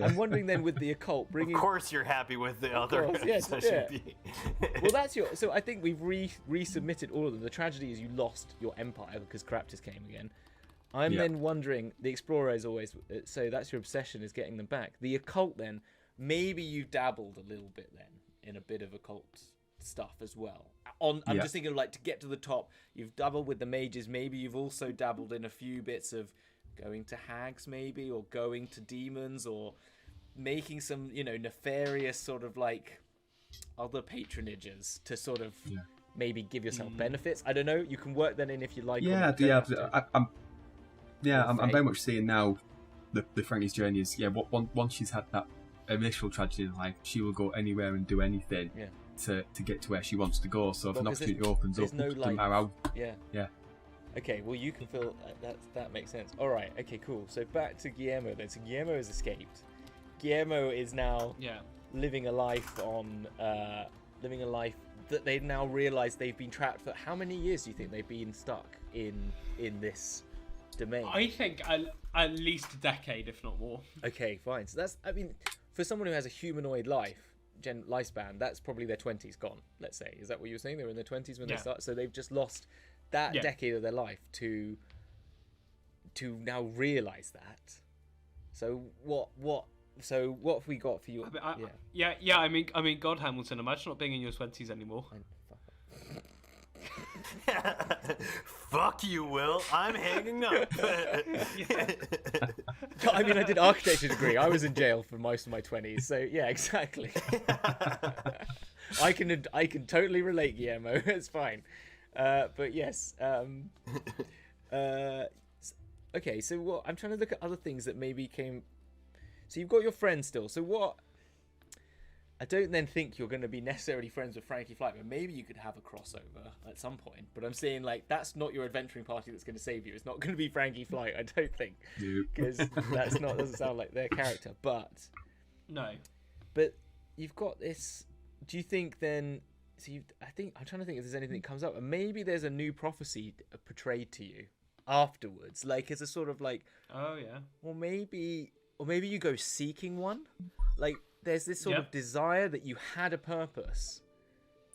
I'm wondering then with the occult, bringing. Of course, you're happy with the other obsession. Well, that's your. So I think we've resubmitted all of them. The tragedy is you lost your empire because Caraptis came again. I'm then wondering. The explorer is always. So that's your obsession, is getting them back. The occult then. Maybe you've dabbled a little bit then in a bit of occult stuff as well. I'm just thinking like to get to the top. You've dabbled with the mages. Maybe you've also dabbled in a few bits of. Going to hags maybe, or going to demons, or making some, nefarious sort of like other patronages to sort of maybe give yourself benefits. I don't know. You can work that in if you like. I'm very much seeing now the Frankie's journey is once she's had that initial tragedy in life, she will go anywhere and do anything to get to where she wants to go. So if an opportunity opens up, no, no matter how, Okay, well you can feel that makes sense. All right, okay, cool. So back to Guillermo then. So Guillermo has escaped. Guillermo is now living a life that they've now realised they've been trapped for. How many years do you think they've been stuck in this domain? I think at least a decade, if not more. Okay, fine. So that's, I mean, for someone who has a humanoid lifespan, that's probably their 20s gone, let's say. Is that what you were saying? They were in their 20s when they start, so they've just lost that decade of their life to now realise that. So what have we got for you? I mean, God, Hamilton, imagine not being in your 20s anymore. Fuck you, Will. I'm hanging up. I mean, I did architecture degree. I was in jail for most of my 20s, so yeah, exactly. I can totally relate, Guillermo. It's fine. But yes. Okay, so what? I'm trying to look at other things that maybe came. So you've got your friend still. So what? I don't then think you're going to be necessarily friends with Frankie Flight, but maybe you could have a crossover at some point. But I'm saying, like, that's not your adventuring party that's going to save you. It's not going to be Frankie Flight, I don't think, because doesn't sound like their character. But no, but you've got this. Do you think then? So I'm trying to think if there's anything that comes up, and maybe there's a new prophecy portrayed to you afterwards, like as a sort of like, oh yeah, or maybe you go seeking one, like. There's this sort of desire that you had a purpose.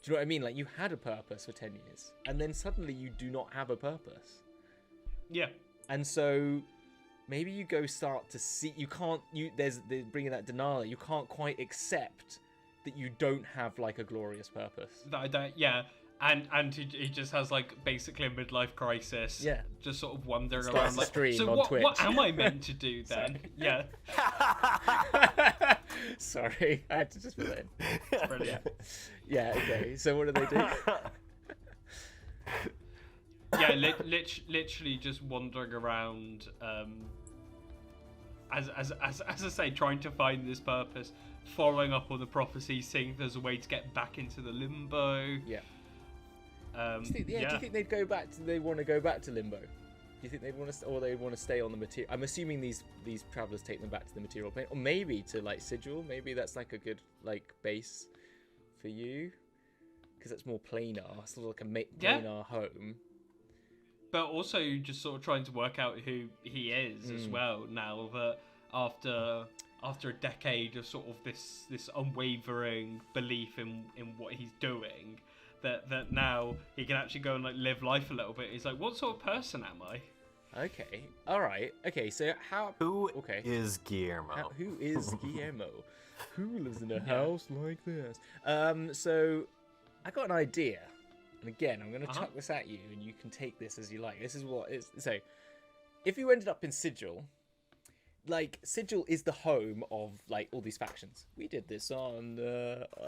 Do you know what I mean? Like, you had a purpose for 10 years, and then suddenly you do not have a purpose. Yeah. And so maybe you go start to see. There's bringing that denial. You can't quite accept that you don't have like a glorious purpose. That I don't. Yeah. And he just has like basically a midlife crisis. Yeah. Just sort of wandering around like, so what am I meant to do then? Yeah. Sorry, I had to just put that in. Brilliant. Yeah. Okay. So what do they do? Yeah, literally just wandering around, as I say, trying to find this purpose, following up on the prophecy, seeing if there's a way to get back into the limbo. Yeah. Do you think they'd go back? They want to go back to limbo? Do you think they'd want to, or they want to stay on the material? I'm assuming these travelers take them back to the material plane, or maybe to like Sigil. Maybe that's like a good like base for you, because it's more planar. It's sort of like a planar home. But also just sort of trying to work out who he is as well. Now that after a decade of sort of this unwavering belief in what he's doing. That now he can actually go and like live life a little bit. He's like, what sort of person am I? Okay, all right. Okay, so who is Guillermo? Who is Guillermo? Who lives in a house like this? So I got an idea, and again, I'm going to chuck this at you, and you can take this as you like. This is what is so. If you ended up in Sigil. Like, Sigil is the home of, like, all these factions. We did this on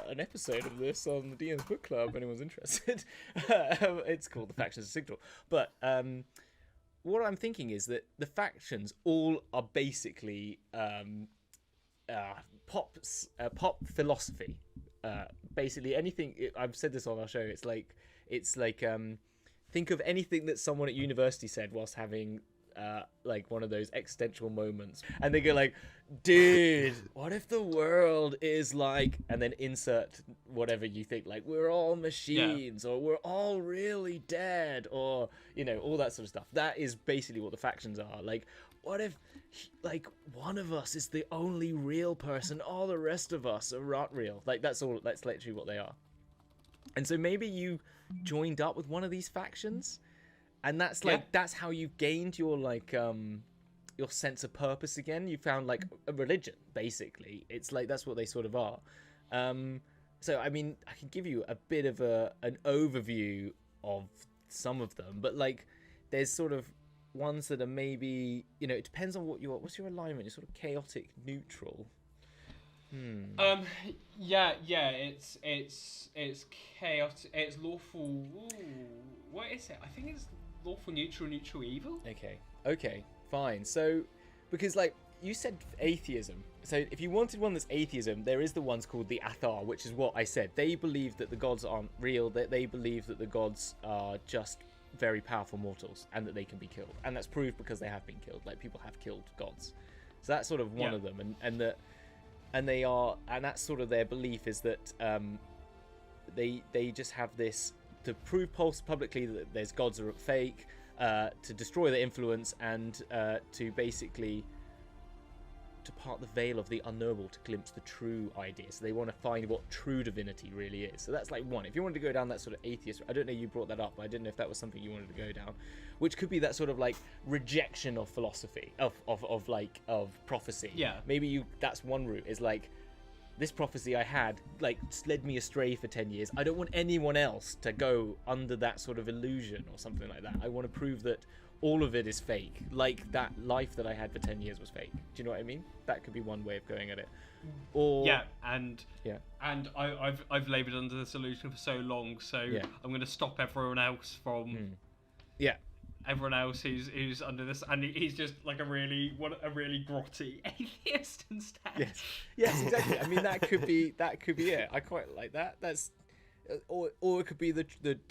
an episode of this on the DM's Book Club, if anyone's interested. It's called The Factions of Sigil. But what I'm thinking is that the factions all are basically pop philosophy. Basically, anything... I've said this on our show. It's like think of anything that someone at university said whilst having... like one of those existential moments, and they go like, dude, what if the world is like, and then insert whatever you think, like we're all machines, or we're all really dead, or all that sort of stuff. That is basically what the factions are. Like, what if like one of us is the only real person, all the rest of us are not real? Like, that's literally what they are. And so maybe you joined up with one of these factions. And that's like that's how you gained your like your sense of purpose again. You found like a religion, basically. It's like that's what they sort of are. So I mean, I can give you a bit of an overview of some of them, but like there's sort of ones that are maybe it depends on what's your alignment. You're sort of chaotic neutral. It's chaotic. It's lawful. Ooh, what is it? I think it's lawful neutral evil. Okay, fine. So because like you said atheism. So if you wanted one that's atheism, there is the ones called the Athar, which is what I said. They believe that the gods aren't real. That they believe that the gods are just very powerful mortals and that they can be killed. And that's proved because they have been killed. Like, people have killed gods. So that's sort of one of them. And that's sort of their belief, is that they just have this to prove publicly that there's gods are fake, to destroy their influence, and to basically to part the veil of the unknowable to glimpse the true idea. So they want to find what true divinity really is. So that's like one. If you wanted to go down that sort of atheist, I don't know, you brought that up, but I didn't know if that was something you wanted to go down, which could be that sort of like rejection of philosophy, of prophecy. Yeah. Maybe that's one route, is like, this prophecy I had like led me astray for 10 years. I don't want anyone else to go under that sort of illusion or something like that. I want to prove that all of it is fake. Like, that life that I had for 10 years was fake. Do you know what I mean? That could be one way of going at it. Or and I've laboured under the solution for so long, so I'm going to stop everyone else from everyone else who's under this, and he's just like a really grotty atheist instead. Yes, exactly. I mean, that could be it. I quite like that. That's or it could be the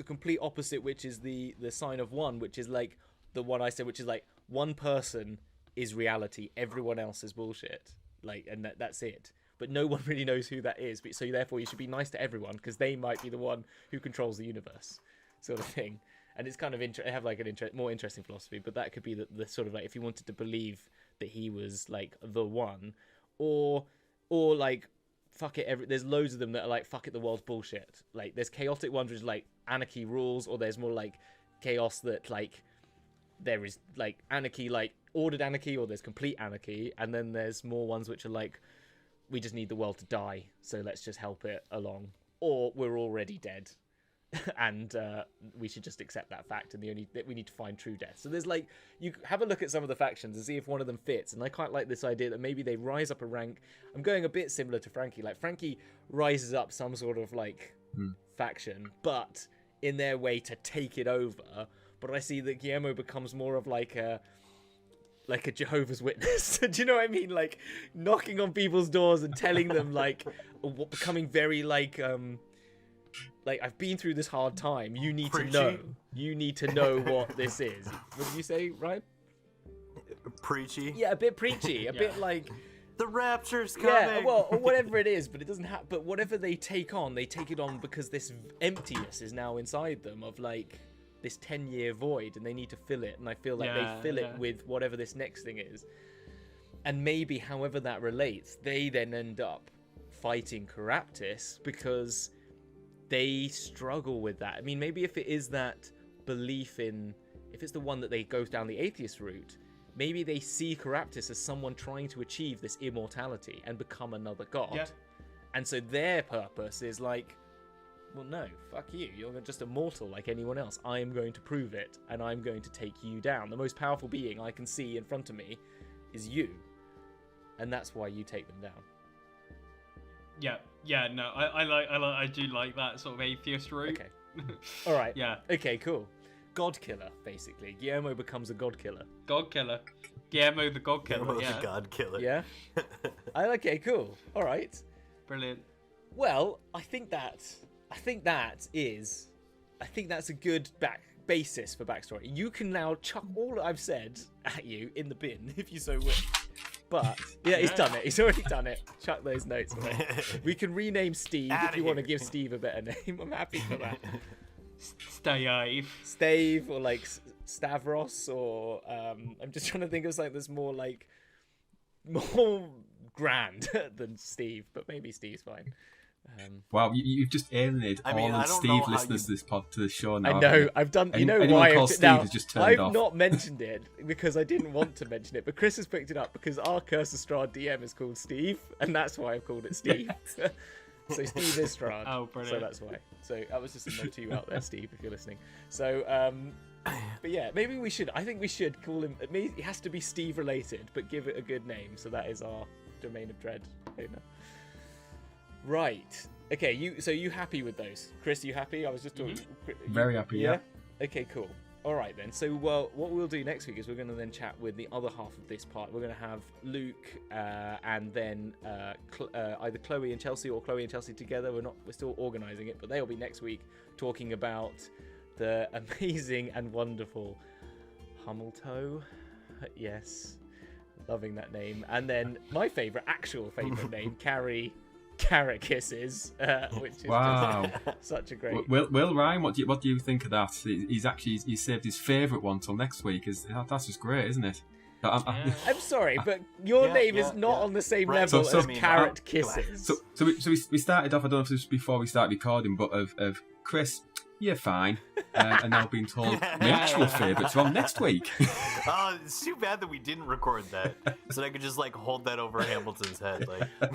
complete opposite, which is the sign of one, which is like the one I said, which is like, one person is reality, everyone else is bullshit. Like, and that's it. But no one really knows who that is. So therefore, you should be nice to everyone, because they might be the one who controls the universe, sort of thing. And it's kind of have like more interesting philosophy. But that could be the sort of like, if you wanted to believe that he was like the one, or like, fuck it. There's loads of them that are like, fuck it, the world's bullshit. Like, there's chaotic ones which is like anarchy rules, or there's more like chaos that like there is like anarchy, like ordered anarchy, or there's complete anarchy. And then there's more ones which are like, we just need the world to die, so let's just help it along, or we're already dead. And we should just accept that fact, and we need to find true death. So there's like, you have a look at some of the factions and see if one of them fits. And I quite like this idea that maybe they rise up a rank. I'm going a bit similar to Frankie. Like, Frankie rises up some sort of like faction, but in their way to take it over. But I see that Guillermo becomes more of like a Jehovah's Witness. Do you know what I mean? Like, knocking on people's doors and telling them like, becoming very like I've been through this hard time. You need to know. You need to know what this is. What did you say, Ryan? Preachy. Yeah, a bit preachy. A bit like, the rapture's coming. Yeah, well, or whatever it is, but it doesn't have. But whatever they take it on because this emptiness is now inside them of like this 10-year void, and they need to fill it. And I feel like they fill it with whatever this next thing is. And maybe, however that relates, they then end up fighting Caraptis because they struggle with that. I mean, maybe if it is that belief in, if it's the one that they go down the atheist route, maybe they see Caraptis as someone trying to achieve this immortality and become another god. Yeah. And so their purpose is like, well, no, fuck you. You're just a mortal like anyone else. I am going to prove it, and I'm going to take you down. The most powerful being I can see in front of me is you. And that's why you take them down. Yeah, no, I do like that sort of atheist route. Okay. All right. Yeah. Okay, cool. God killer, basically. Guillermo becomes a god killer. God killer. Guillermo the god killer. Guillermo the god killer. Yeah. Okay, cool. All right. Brilliant. Well, I think that's a good basis for backstory. You can now chuck all I've said at you in the bin if you so wish. But yeah, he's done it. He's already done it. Chuck those notes away. We can rename Steve if you want to give Steve a better name. I'm happy for that. Stave, or like Stavros, or I'm just trying to think of something that's more grand than Steve, but maybe Steve's fine. Wow, you've just alienated all of Steve listeners to this show now. I know, I've done. You know why I've just turned off. I've not mentioned it because I didn't want to mention it, but Chris has picked it up because our Curse of Strahd DM is called Steve, and that's why I've called it Steve. So Steve is Strahd. Oh, brilliant. So that's why. So that was just a note to you out there, Steve, if you're listening. So, but yeah, maybe we should. I think we should call him. It has to be Steve related, but give it a good name. So that is our domain of dread. Right. Okay. So you happy with those, Chris? You happy? I was just talking. Very happy. Yeah. Okay. Cool. All right then. So, what we'll do next week is we're going to then chat with the other half of this part. We're going to have Luke and then either Chloe and Chelsea or Chloe and Chelsea together. We're still organising it, but they'll be next week talking about the amazing and wonderful Hummeltoe. Yes, loving that name. And then my actual favourite name, Carrot Kisses, which is just such a great. Will Ryan, what do you think of that? He's saved his favourite one till next week. That's just great, isn't it? I'm sorry, but your name is not on the same level as Carrot Kisses. So we started off. I don't know if this was before we started recording, but of Chris. You're fine. And now being told my actual favourites are on next week. It's too bad that we didn't record that, so that I could just hold that over Hamilton's head.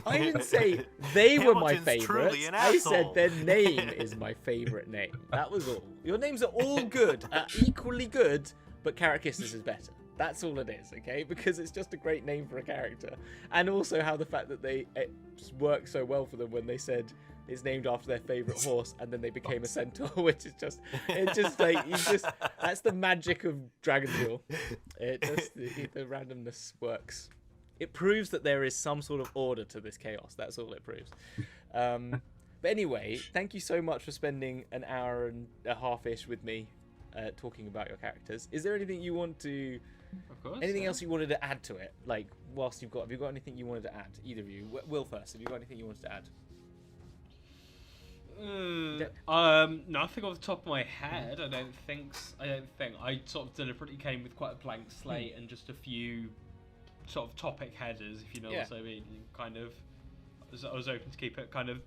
I didn't say they were my favourites. I said their name is my favourite name. That was all. Your names are all good, equally good, but Carrot Kisses is better. That's all it is, okay? Because it's just a great name for a character, and also how the fact that it worked so well for them when they said it's named after their favourite horse, and then they became a centaur, which is that's the magic of Dragon Duel. The randomness works. It proves that there is some sort of order to this chaos. That's all it proves. But anyway, thank you so much for spending an hour and a half-ish with me talking about your characters. Is there anything you want to... Of course. Anything else you wanted to add to it? Have you got anything you wanted to add? Either of you. Will first. Have you got anything you wanted to add? Nothing off the top of my head. I don't think. I sort of deliberately came with quite a blank slate and just a few sort of topic headers, if you know what I mean. Kind of. I was open to keep it kind of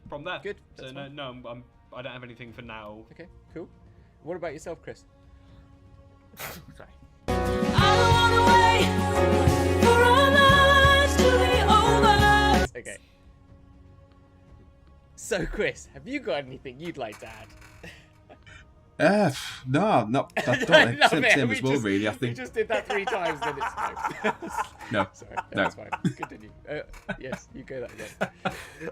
from there. Good. So no, I don't have anything for now. Okay, cool. What about yourself, Chris? Sorry. Okay. So, Chris, have you got anything you'd like to add? No, not. I don't. Same as Will, really. I think. You just did that 3 times, then it's no. No. Sorry, No. that's fine. Continue. Yes, you go that again.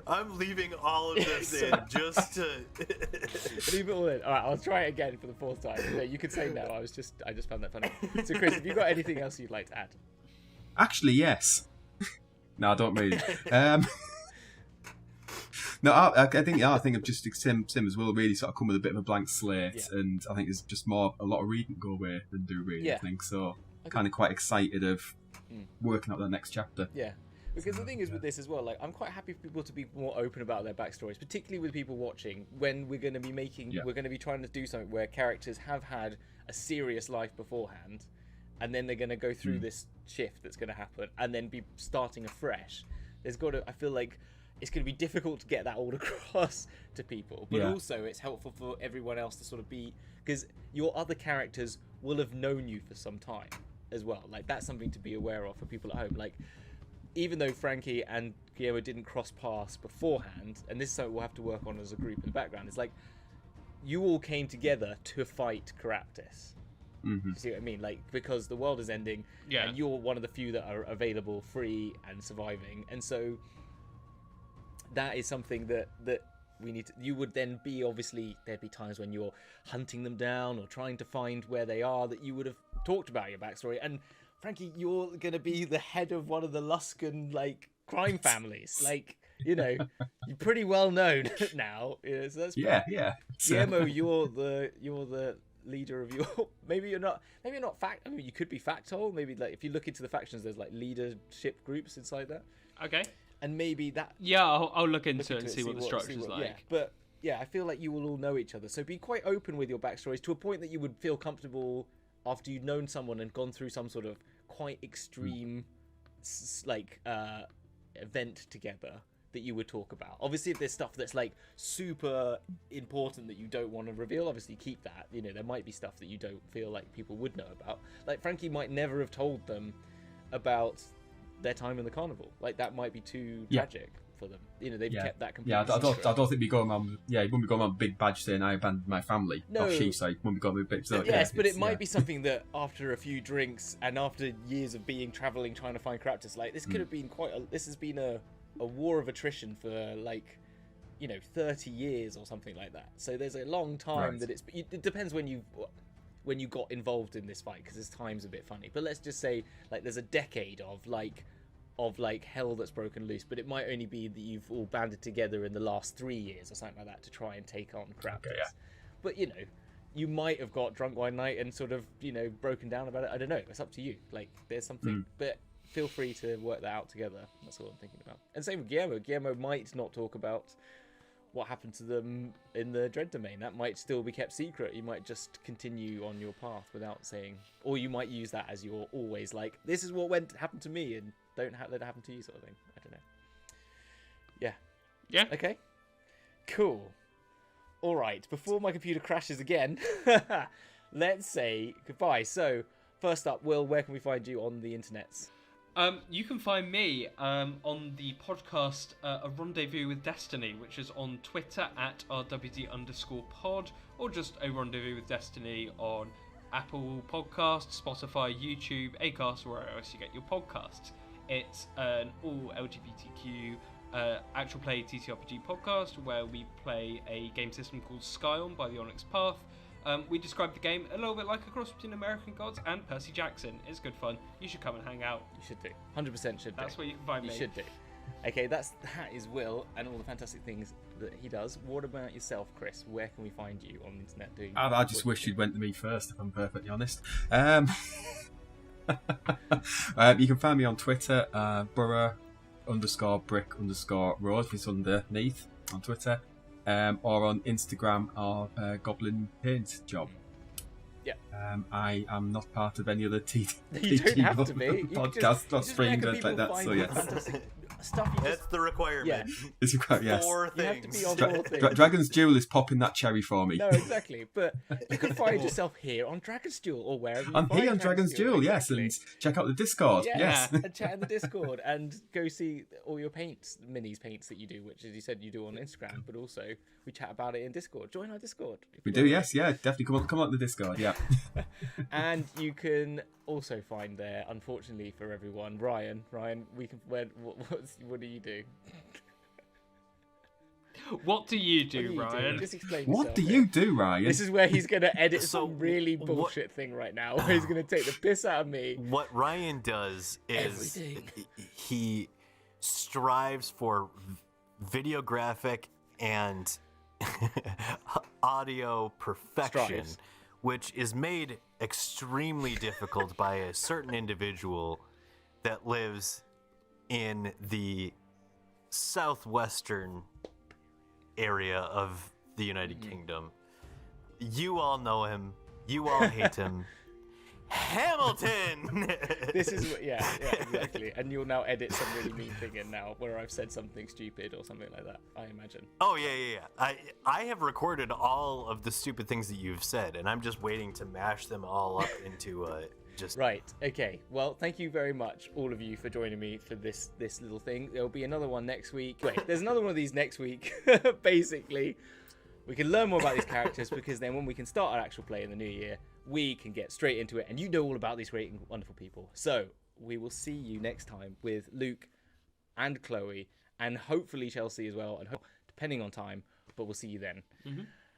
I'm leaving all of this in just to leave it all in. All right, I'll try it again for the 4th time. Yeah, you can say no. I just found that funny. So, Chris, have you got anything else you'd like to add? Actually, yes. No, I don't really. No, I think I'm just same as Will. Really, sort of come with a bit of a blank slate, and I think it's just a lot of reading to go away than do really. I think so. Kind of quite excited of working out the next chapter. Yeah, because the thing is with this as well, I'm quite happy for people to be more open about their backstories, particularly with people watching. When we're going to be we're going to be trying to do something where characters have had a serious life beforehand, and then they're going to go through this shift that's going to happen, and then be starting afresh. I feel like it's going to be difficult to get that all across to people, but also it's helpful for everyone else to sort of because your other characters will have known you for some time as well. That's something to be aware of for people at home. Even though Frankie and Guillermo didn't cross paths beforehand, and this is something we'll have to work on as a group in the background, it's you all came together to fight Caraptus. Mm-hmm. You see what I mean? Because the world is ending, and you're one of the few that are available, free and surviving, and so that is something that we need to... You would then be, obviously, there'd be times when you're hunting them down or trying to find where they are that you would have talked about your backstory. And Frankie, you're going to be the head of one of the Luskan, crime families. You're pretty well known now. So that's Guillermo, you're the leader of your... Maybe you're not you could be factol. Maybe if you look into the factions, there's leadership groups inside that. Okay. And maybe that... Yeah, I'll look into it and see what the structure's like. Yeah, but I feel like you will all know each other. So be quite open with your backstories to a point that you would feel comfortable after you'd known someone and gone through some sort of quite extreme event together that you would talk about. Obviously, if there's stuff that's super important that you don't want to reveal, obviously keep that. There might be stuff that you don't feel like people would know about. Frankie might never have told them about their time in the carnival. That might be too tragic for them. They've kept that completely. I don't think we go around. Yeah, you wouldn't be going around with a big badge saying I abandoned my family. No, she say wouldn't be going with a big. So, yes, but it might be something that after a few drinks and after years of traveling, trying to find Caraptus, this could have been this has been a war of attrition for 30 years or something like that. So there's a long time that it depends when you. when you got involved in this fight, because this time's a bit funny. But let's just say like there's a decade of hell that's broken loose, but it might only be that you've all banded together in the last 3 years or something like that to try and take on Krampus. Okay, yeah. But you know, you might have got drunk one night and sort of, you know, broken down about it. I don't know. It's up to you. Like, there's something, but feel free to work that out together. That's all I'm thinking about. And same with Guillermo. Guillermo might not talk about what happened to them in the Dread Domain. That might still be kept secret. You might just continue on your path without saying, or you might use that as your always like, this is what happened to me, and don't let it happen to you, sort of thing. I don't know. Yeah. Okay. Cool. All right. Before my computer crashes again, let's say goodbye. So, first up, Will, where can we find you on the internets? You can find me on the podcast A Rendezvous with Destiny, which is on Twitter at RWD_pod, or just A Rendezvous with Destiny on Apple Podcasts, Spotify, YouTube, Acast, or wherever else you get your podcasts. It's an all LGBTQ actual play TTRPG podcast where we play a game system called Scion by the Onyx Path. We describe the game a little bit like a cross between American Gods and Percy Jackson. It's good fun. You should come and hang out. You should do. 100% should do. That's where you can find me. You should do. Okay, that is Will and all the fantastic things that he does. What about yourself, Chris? Where can we find you on the internet? I just wish you'd went to me first, if I'm perfectly honest. You can find me on Twitter, Borough_Brick_Road, if it's underneath on Twitter. Or on Instagram, or Goblin Paint Job. Yeah. I am not part of any other You don't have to be. podcast or stream like that. So yes, stuff. That's the requirement. Yeah. it's required. Yes. 4 You have to things. be on 4 things. Dragon's Duel is popping that cherry for me. No, exactly. But you can find yourself here on Dragon's Duel or wherever you I'm find here on Dragon's Duel, yes, exactly. and check out the Discord. Yeah, Yes. and chat in the Discord and go see all your paints that you do, which, as you said, you do on Instagram, but also we chat about it in Discord. Join our Discord. We do, yes, yeah, definitely come on the Discord, yeah. And you can also find there, unfortunately for everyone, Ryan, we can. What do you do? What do you do, What Ryan? Just explain. What do yourself you here. do, Ryan? This is where he's going to edit So, some really bullshit thing right now, where he's going to take the piss out of me. What Ryan does is Everything. he strives for videographic and audio perfection, Strives. which is made extremely difficult by a certain individual that lives in the southwestern area of the United Kingdom. You all know him. You all hate him. Hamilton! This is what, yeah, exactly. And you'll now edit some really mean thing in now, where I've said something stupid or something like that, I imagine. Oh, yeah. I have recorded all of the stupid things that you've said, and I'm just waiting to mash them all up into just... Right, okay. Well, thank you very much, all of you, for joining me for this little thing. There'll be another one next week. Wait, there's another one of these next week, basically. We can learn more about these characters, because then when we can start our actual play in the new year, we can get straight into it, and you know all about these great and wonderful people. So, we will see you next time with Luke and Chloe, and hopefully Chelsea as well, and depending on time, but we'll see you then.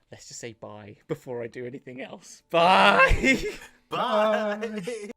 Let's just say bye before I do anything else. Bye! Bye!